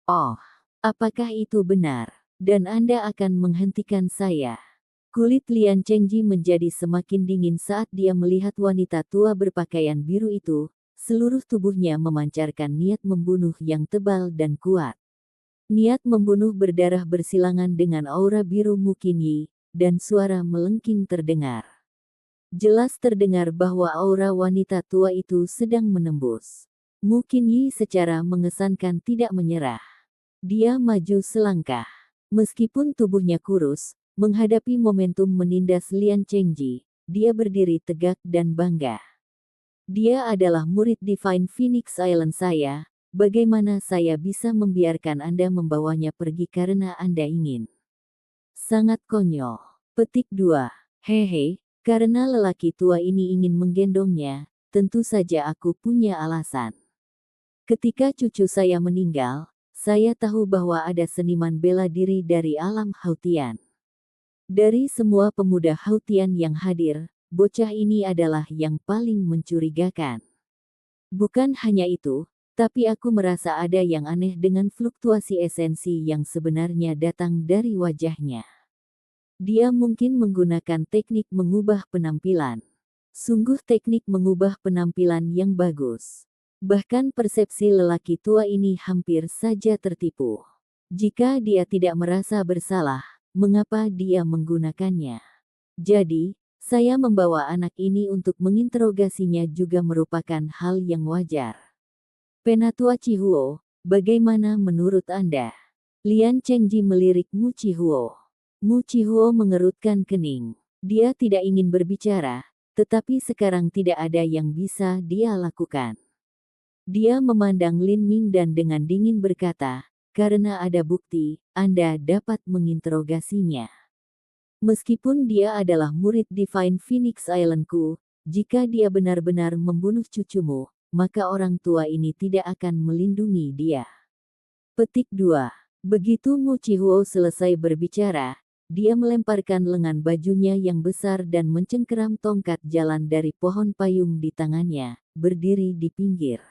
Oh, apakah itu benar? Dan Anda akan menghentikan saya? Kulit Lian Chengji menjadi semakin dingin saat dia melihat wanita tua berpakaian biru itu. Seluruh tubuhnya memancarkan niat membunuh yang tebal dan kuat. Niat membunuh berdarah bersilangan dengan aura biru Mu Qinyi, dan suara melengking terdengar. Jelas terdengar bahwa aura wanita tua itu sedang menembus. Mu Qinyi secara mengesankan tidak menyerah. Dia maju selangkah. Meskipun tubuhnya kurus, menghadapi momentum menindas Lian Chengji, dia berdiri tegak dan bangga. Dia adalah murid Divine Phoenix Island saya, bagaimana saya bisa membiarkan Anda membawanya pergi karena Anda ingin? Sangat konyol. Petik 2. Hehe, karena lelaki tua ini ingin menggendongnya, tentu saja aku punya alasan. Ketika cucu saya meninggal, saya tahu bahwa ada seniman bela diri dari alam Hautian. Dari semua pemuda Hautian yang hadir, bocah ini adalah yang paling mencurigakan. Bukan hanya itu, tapi aku merasa ada yang aneh dengan fluktuasi esensi yang sebenarnya datang dari wajahnya. Dia mungkin menggunakan teknik mengubah penampilan. Sungguh teknik mengubah penampilan yang bagus. Bahkan persepsi lelaki tua ini hampir saja tertipu. Jika dia tidak merasa bersalah, mengapa dia menggunakannya? Jadi, saya membawa anak ini untuk menginterogasinya juga merupakan hal yang wajar. Penatua Chihuo, bagaimana menurut Anda? Lian Chengji melirik Mu Chihuo. Mu Chihuo mengerutkan kening. Dia tidak ingin berbicara, tetapi sekarang tidak ada yang bisa dia lakukan. Dia memandang Lin Ming dan dengan dingin berkata, karena ada bukti, Anda dapat menginterogasinya. Meskipun dia adalah murid Divine Phoenix Islandku, jika dia benar-benar membunuh cucumu, maka orang tua ini tidak akan melindungi dia. Petik 2. Begitu Mu Chihuo selesai berbicara, dia melemparkan lengan bajunya yang besar dan mencengkeram tongkat jalan dari pohon payung di tangannya, berdiri di pinggir.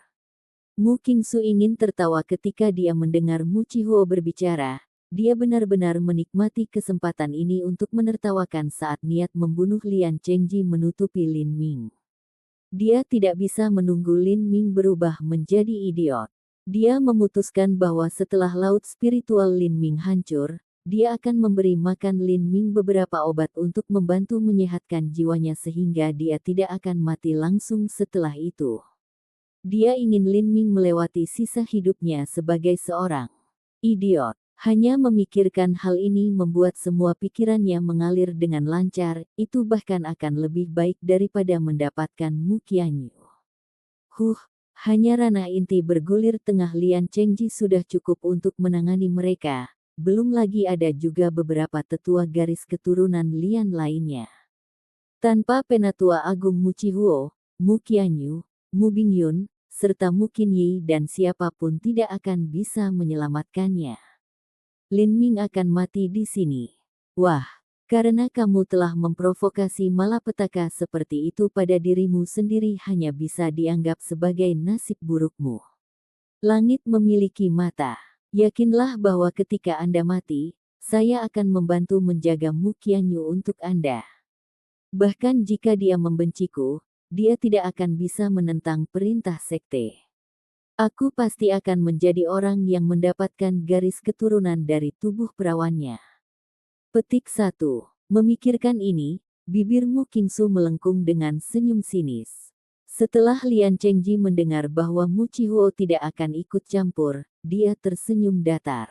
Mu Qingsu ingin tertawa ketika dia mendengar Mu Chihuo berbicara. Dia benar-benar menikmati kesempatan ini untuk menertawakan saat niat membunuh Lian Chengji menutupi Lin Ming. Dia tidak bisa menunggu Lin Ming berubah menjadi idiot. Dia memutuskan bahwa setelah laut spiritual Lin Ming hancur, dia akan memberi makan Lin Ming beberapa obat untuk membantu menyehatkan jiwanya sehingga dia tidak akan mati langsung setelah itu. Dia ingin Lin Ming melewati sisa hidupnya sebagai seorang idiot. Hanya memikirkan hal ini membuat semua pikirannya mengalir dengan lancar, itu bahkan akan lebih baik daripada mendapatkan Mu Qianyu. Hanya ranah inti bergulir tengah Lian Chengji sudah cukup untuk menangani mereka, belum lagi ada juga beberapa tetua garis keturunan Lian lainnya. Tanpa Penatua Agung Mu Chihuo, Mu Qianyu, Mu Bingyun, serta Mu Qinyi dan siapapun tidak akan bisa menyelamatkannya. Lin Ming akan mati di sini. Wah, karena kamu telah memprovokasi malapetaka seperti itu pada dirimu sendiri hanya bisa dianggap sebagai nasib burukmu. Langit memiliki mata. Yakinlah bahwa ketika Anda mati, saya akan membantu menjaga Mu Qianyu untuk Anda. Bahkan jika dia membenciku, dia tidak akan bisa menentang perintah sekte. Aku pasti akan menjadi orang yang mendapatkan garis keturunan dari tubuh perawannya. Petik 1. Memikirkan ini, bibir Mu Qingsu melengkung dengan senyum sinis. Setelah Lian Chengji mendengar bahwa Mu Chihuo tidak akan ikut campur, dia tersenyum datar.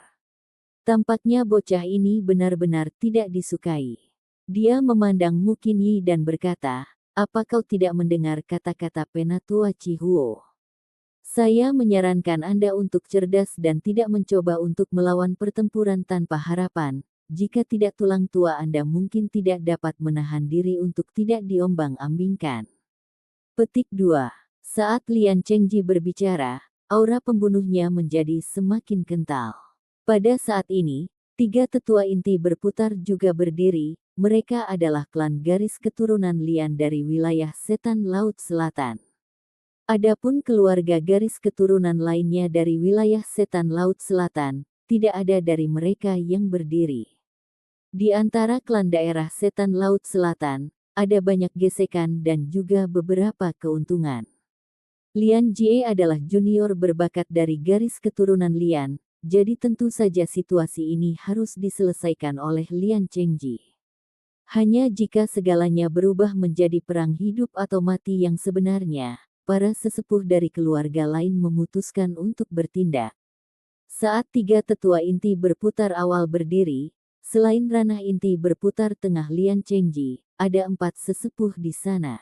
Tampaknya bocah ini benar-benar tidak disukai. Dia memandang Mu Qinyi dan berkata, "Apa kau tidak mendengar kata-kata Penatua Chihuo? Saya menyarankan Anda untuk cerdas dan tidak mencoba untuk melawan pertempuran tanpa harapan. Jika tidak tulang tua Anda mungkin tidak dapat menahan diri untuk tidak diombang-ambingkan." Petik 2. Saat Lian Chengji berbicara, aura pembunuhnya menjadi semakin kental. Pada saat ini, 3 tetua inti berputar juga berdiri. Mereka adalah klan garis keturunan Lian dari wilayah Setan Laut Selatan. Adapun keluarga garis keturunan lainnya dari wilayah Setan Laut Selatan, tidak ada dari mereka yang berdiri. Di antara klan daerah Setan Laut Selatan, ada banyak gesekan dan juga beberapa keuntungan. Lian Jie adalah junior berbakat dari garis keturunan Lian, jadi tentu saja situasi ini harus diselesaikan oleh Lian Chengji. Hanya jika segalanya berubah menjadi perang hidup atau mati yang sebenarnya, para sesepuh dari keluarga lain memutuskan untuk bertindak. Saat 3 tetua inti berputar awal berdiri, selain ranah inti berputar tengah Lian Chengji, ada 4 sesepuh di sana.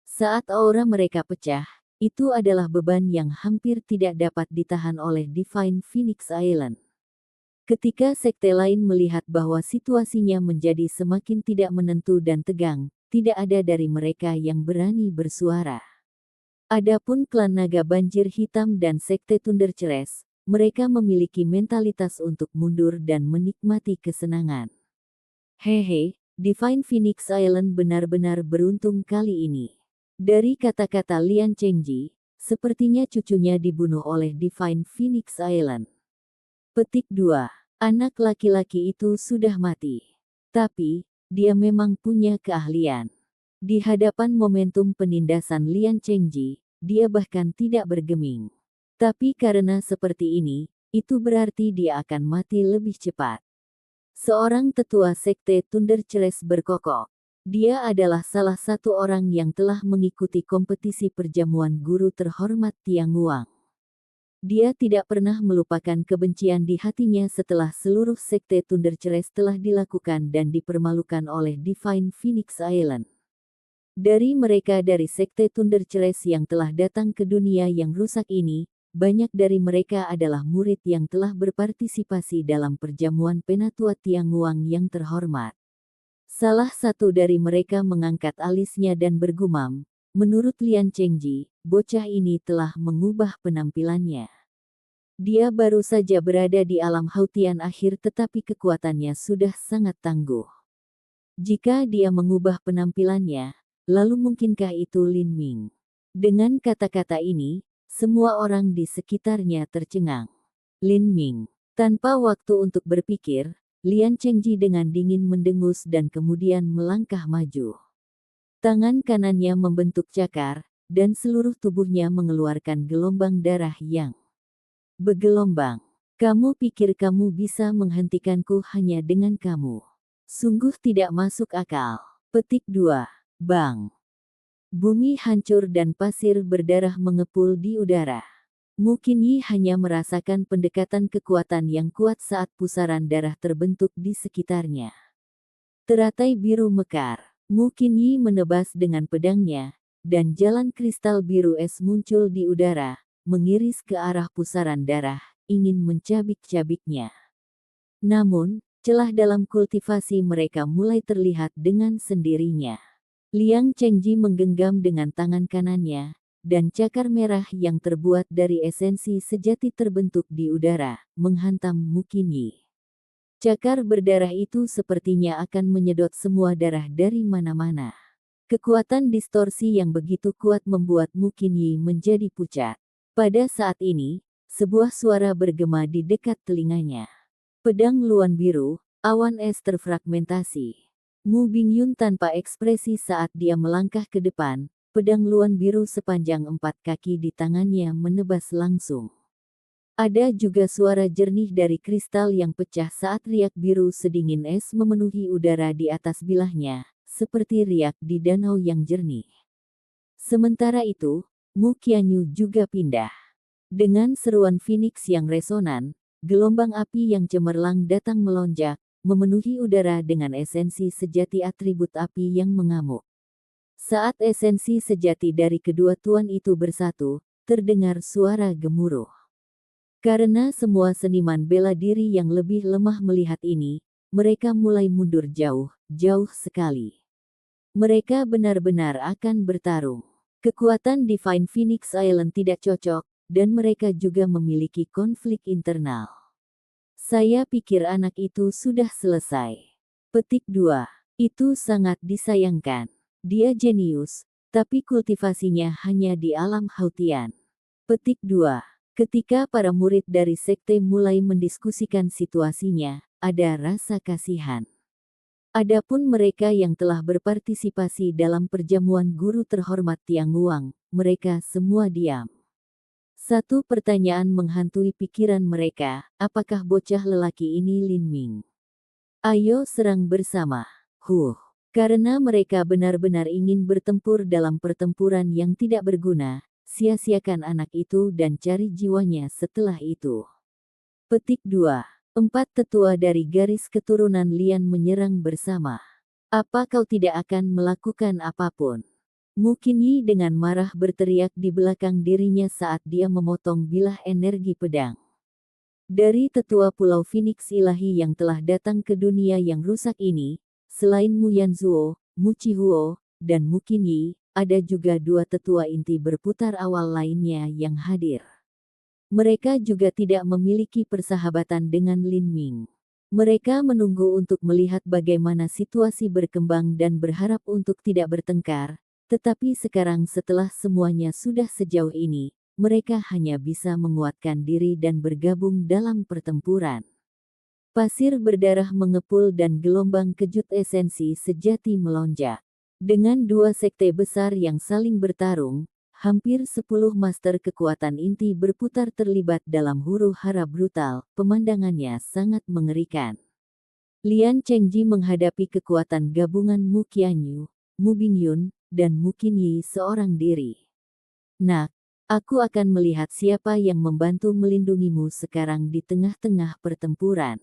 Saat aura mereka pecah, itu adalah beban yang hampir tidak dapat ditahan oleh Divine Phoenix Island. Ketika sekte lain melihat bahwa situasinya menjadi semakin tidak menentu dan tegang, tidak ada dari mereka yang berani bersuara. Adapun klan naga banjir hitam dan sekte Thunder Ceres, mereka memiliki mentalitas untuk mundur dan menikmati kesenangan. Hehe, Divine Phoenix Island benar-benar beruntung kali ini. Dari kata-kata Lian Chengji, sepertinya cucunya dibunuh oleh Divine Phoenix Island. Petik 2. Anak laki-laki itu sudah mati. Tapi, dia memang punya keahlian. Di hadapan momentum penindasan Lian Chengji, dia bahkan tidak bergeming. Tapi karena seperti ini, itu berarti dia akan mati lebih cepat. Seorang tetua sekte Thunder Ceres berkokok. Dia adalah salah satu orang yang telah mengikuti kompetisi perjamuan guru terhormat Tiang Wang. Dia tidak pernah melupakan kebencian di hatinya setelah seluruh sekte Thunder Ceres telah dilakukan dan dipermalukan oleh Divine Phoenix Island. Dari mereka dari sekte Thunder Ceres yang telah datang ke dunia yang rusak ini, banyak dari mereka adalah murid yang telah berpartisipasi dalam perjamuan Penatua Tiang Wang yang terhormat. Salah satu dari mereka mengangkat alisnya dan bergumam, "Menurut Lian Chengji, bocah ini telah mengubah penampilannya. Dia baru saja berada di alam hautian akhir tetapi kekuatannya sudah sangat tangguh. Jika dia mengubah penampilannya, lalu mungkinkah itu Lin Ming?" Dengan kata-kata ini, semua orang di sekitarnya tercengang. Lin Ming. Tanpa waktu untuk berpikir, Lian Chengji dengan dingin mendengus dan kemudian melangkah maju. Tangan kanannya membentuk cakar, dan seluruh tubuhnya mengeluarkan gelombang darah yang bergelombang. "Kamu pikir kamu bisa menghentikanku hanya dengan kamu? Sungguh tidak masuk akal." Petik 2. Bang. Bumi hancur dan pasir berdarah mengepul di udara. Mu Qinyi hanya merasakan pendekatan kekuatan yang kuat saat pusaran darah terbentuk di sekitarnya. Teratai biru mekar. Mu Qinyi menebas dengan pedangnya, dan jalan kristal biru es muncul di udara, mengiris ke arah pusaran darah, ingin mencabik-cabiknya. Namun, celah dalam kultivasi mereka mulai terlihat dengan sendirinya. Liang Chengji menggenggam dengan tangan kanannya, dan cakar merah yang terbuat dari esensi sejati terbentuk di udara, menghantam Mu Qinyi. Cakar berdarah itu sepertinya akan menyedot semua darah dari mana-mana. Kekuatan distorsi yang begitu kuat membuat Mu Qinyi menjadi pucat. Pada saat ini, sebuah suara bergema di dekat telinganya. Pedang luan biru, awan es terfragmentasi. Mu Bingyun tanpa ekspresi saat dia melangkah ke depan, pedang luan biru sepanjang 4 kaki di tangannya menebas langsung. Ada juga suara jernih dari kristal yang pecah saat riak biru sedingin es memenuhi udara di atas bilahnya, seperti riak di danau yang jernih. Sementara itu, Mu Qianyu juga pindah. Dengan seruan Phoenix yang resonan, gelombang api yang cemerlang datang melonjak, memenuhi udara dengan esensi sejati atribut api yang mengamuk. Saat esensi sejati dari kedua tuan itu bersatu, terdengar suara gemuruh. Karena semua seniman bela diri yang lebih lemah melihat ini, mereka mulai mundur jauh, jauh sekali. Mereka benar-benar akan bertarung. Kekuatan Divine Phoenix Island tidak cocok, dan mereka juga memiliki konflik internal. Saya pikir anak itu sudah selesai. Petik 2. Itu sangat disayangkan. Dia jenius, tapi kultivasinya hanya di alam Hautian. Petik 2. Ketika para murid dari sekte mulai mendiskusikan situasinya, ada rasa kasihan. Adapun mereka yang telah berpartisipasi dalam perjamuan guru terhormat Tiang Luang, mereka semua diam. Satu pertanyaan menghantui pikiran mereka, apakah bocah lelaki ini Lin Ming? Ayo serang bersama. Karena mereka benar-benar ingin bertempur dalam pertempuran yang tidak berguna, sia-siakan anak itu dan cari jiwanya setelah itu. Petik 2. 4 tetua dari garis keturunan Lian menyerang bersama. Apa kau tidak akan melakukan apapun? Mu Qinyi dengan marah berteriak di belakang dirinya saat dia memotong bilah energi pedang. Dari tetua Pulau Phoenix Ilahi yang telah datang ke dunia yang rusak ini, selain Mu Yanzuo, Mu Chihuo, dan Mu Qinyi, ada juga 2 tetua inti berputar awal lainnya yang hadir. Mereka juga tidak memiliki persahabatan dengan Lin Ming. Mereka menunggu untuk melihat bagaimana situasi berkembang dan berharap untuk tidak bertengkar. Tetapi sekarang setelah semuanya sudah sejauh ini, mereka hanya bisa menguatkan diri dan bergabung dalam pertempuran. Pasir berdarah mengepul dan gelombang kejut esensi sejati melonjak. Dengan 2 sekte besar yang saling bertarung, hampir 10 master kekuatan inti berputar terlibat dalam huru-hara brutal, pemandangannya sangat mengerikan. Lian Chengji menghadapi kekuatan gabungan Mu Qianyu, Mu Bingyun, dan Mu Qinyi seorang diri. Nak, aku akan melihat siapa yang membantu melindungimu sekarang di tengah-tengah pertempuran.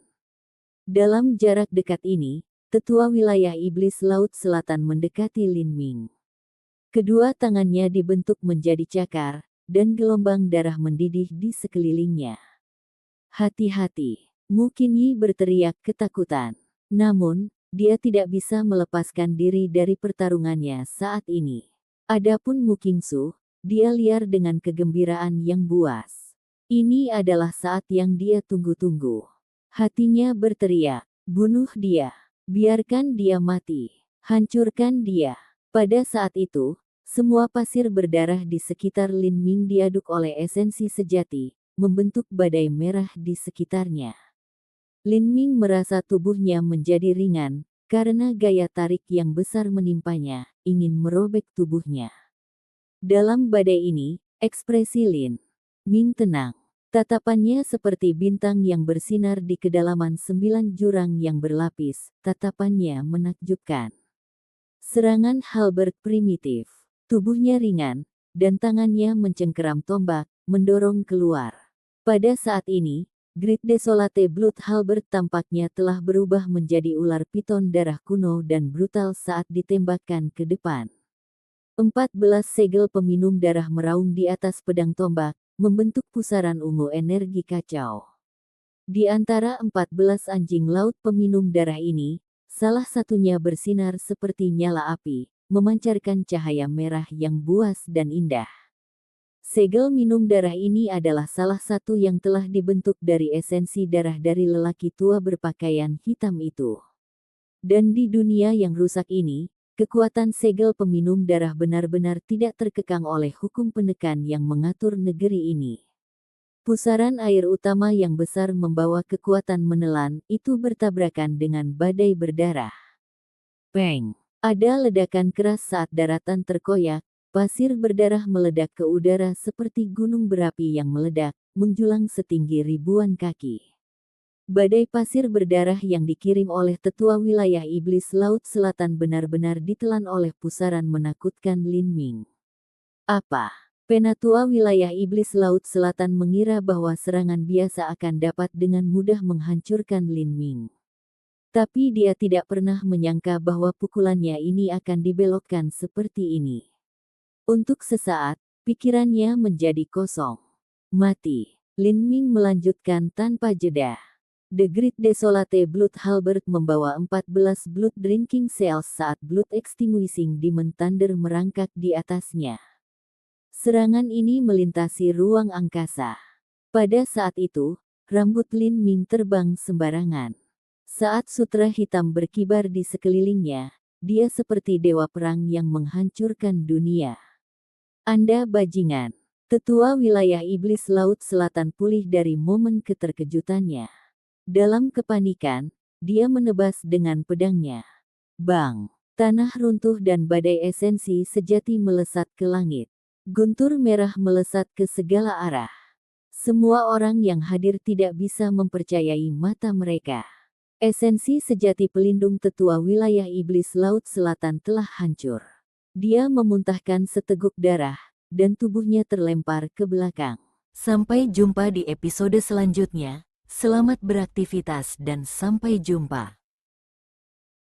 Dalam jarak dekat ini, tetua wilayah iblis Laut Selatan mendekati Lin Ming. Kedua tangannya dibentuk menjadi cakar, dan gelombang darah mendidih di sekelilingnya. Hati-hati, Mu Qinyi berteriak ketakutan. Namun, dia tidak bisa melepaskan diri dari pertarungannya saat ini. Adapun Mu Qingsu, dia liar dengan kegembiraan yang buas. Ini adalah saat yang dia tunggu-tunggu. Hatinya berteriak, bunuh dia, biarkan dia mati, hancurkan dia. Pada saat itu, semua pasir berdarah di sekitar Lin Ming diaduk oleh esensi sejati, membentuk badai merah di sekitarnya. Lin Ming merasa tubuhnya menjadi ringan, karena gaya tarik yang besar menimpanya, ingin merobek tubuhnya. Dalam badai ini, ekspresi Lin Ming tenang. Tatapannya seperti bintang yang bersinar di kedalaman 9 jurang yang berlapis, tatapannya menakjubkan. Serangan halberd primitif. Tubuhnya ringan, dan tangannya mencengkeram tombak, mendorong keluar. Pada saat ini, Great Desolate Blood Halberd tampaknya telah berubah menjadi ular piton darah kuno dan brutal saat ditembakkan ke depan. 14 segel peminum darah meraung di atas pedang tombak, membentuk pusaran ungu energi kacau. Di antara 14 anjing laut peminum darah ini, salah satunya bersinar seperti nyala api, memancarkan cahaya merah yang buas dan indah. Segel minum darah ini adalah salah satu yang telah dibentuk dari esensi darah dari lelaki tua berpakaian hitam itu. Dan di dunia yang rusak ini, kekuatan segel peminum darah benar-benar tidak terkekang oleh hukum penekan yang mengatur negeri ini. Pusaran air utama yang besar membawa kekuatan menelan itu bertabrakan dengan badai berdarah. Peng! Ada ledakan keras saat daratan terkoyak, pasir berdarah meledak ke udara seperti gunung berapi yang meledak, menjulang setinggi ribuan kaki. Badai pasir berdarah yang dikirim oleh tetua wilayah iblis Laut Selatan benar-benar ditelan oleh pusaran menakutkan Lin Ming. Apa? Penatua wilayah iblis Laut Selatan mengira bahwa serangan biasa akan dapat dengan mudah menghancurkan Lin Ming. Tapi dia tidak pernah menyangka bahwa pukulannya ini akan dibelokkan seperti ini. Untuk sesaat, pikirannya menjadi kosong. Mati. Lin Ming melanjutkan tanpa jeda. The Great Desolate Blood Halberd membawa 14 blood drinking cells saat blood extinguishing demon thunder merangkak di atasnya. Serangan ini melintasi ruang angkasa. Pada saat itu, rambut Lin Ming terbang sembarangan. Saat sutra hitam berkibar di sekelilingnya, dia seperti dewa perang yang menghancurkan dunia. Anda bajingan. Tetua wilayah iblis Laut Selatan pulih dari momen keterkejutannya. Dalam kepanikan, dia menebas dengan pedangnya. Bang! Tanah runtuh dan badai esensi sejati melesat ke langit. Guntur merah melesat ke segala arah. Semua orang yang hadir tidak bisa mempercayai mata mereka. Esensi sejati pelindung tetua wilayah iblis Laut Selatan telah hancur. Dia memuntahkan seteguk darah, dan tubuhnya terlempar ke belakang. Sampai jumpa di episode selanjutnya. Selamat beraktivitas dan sampai jumpa.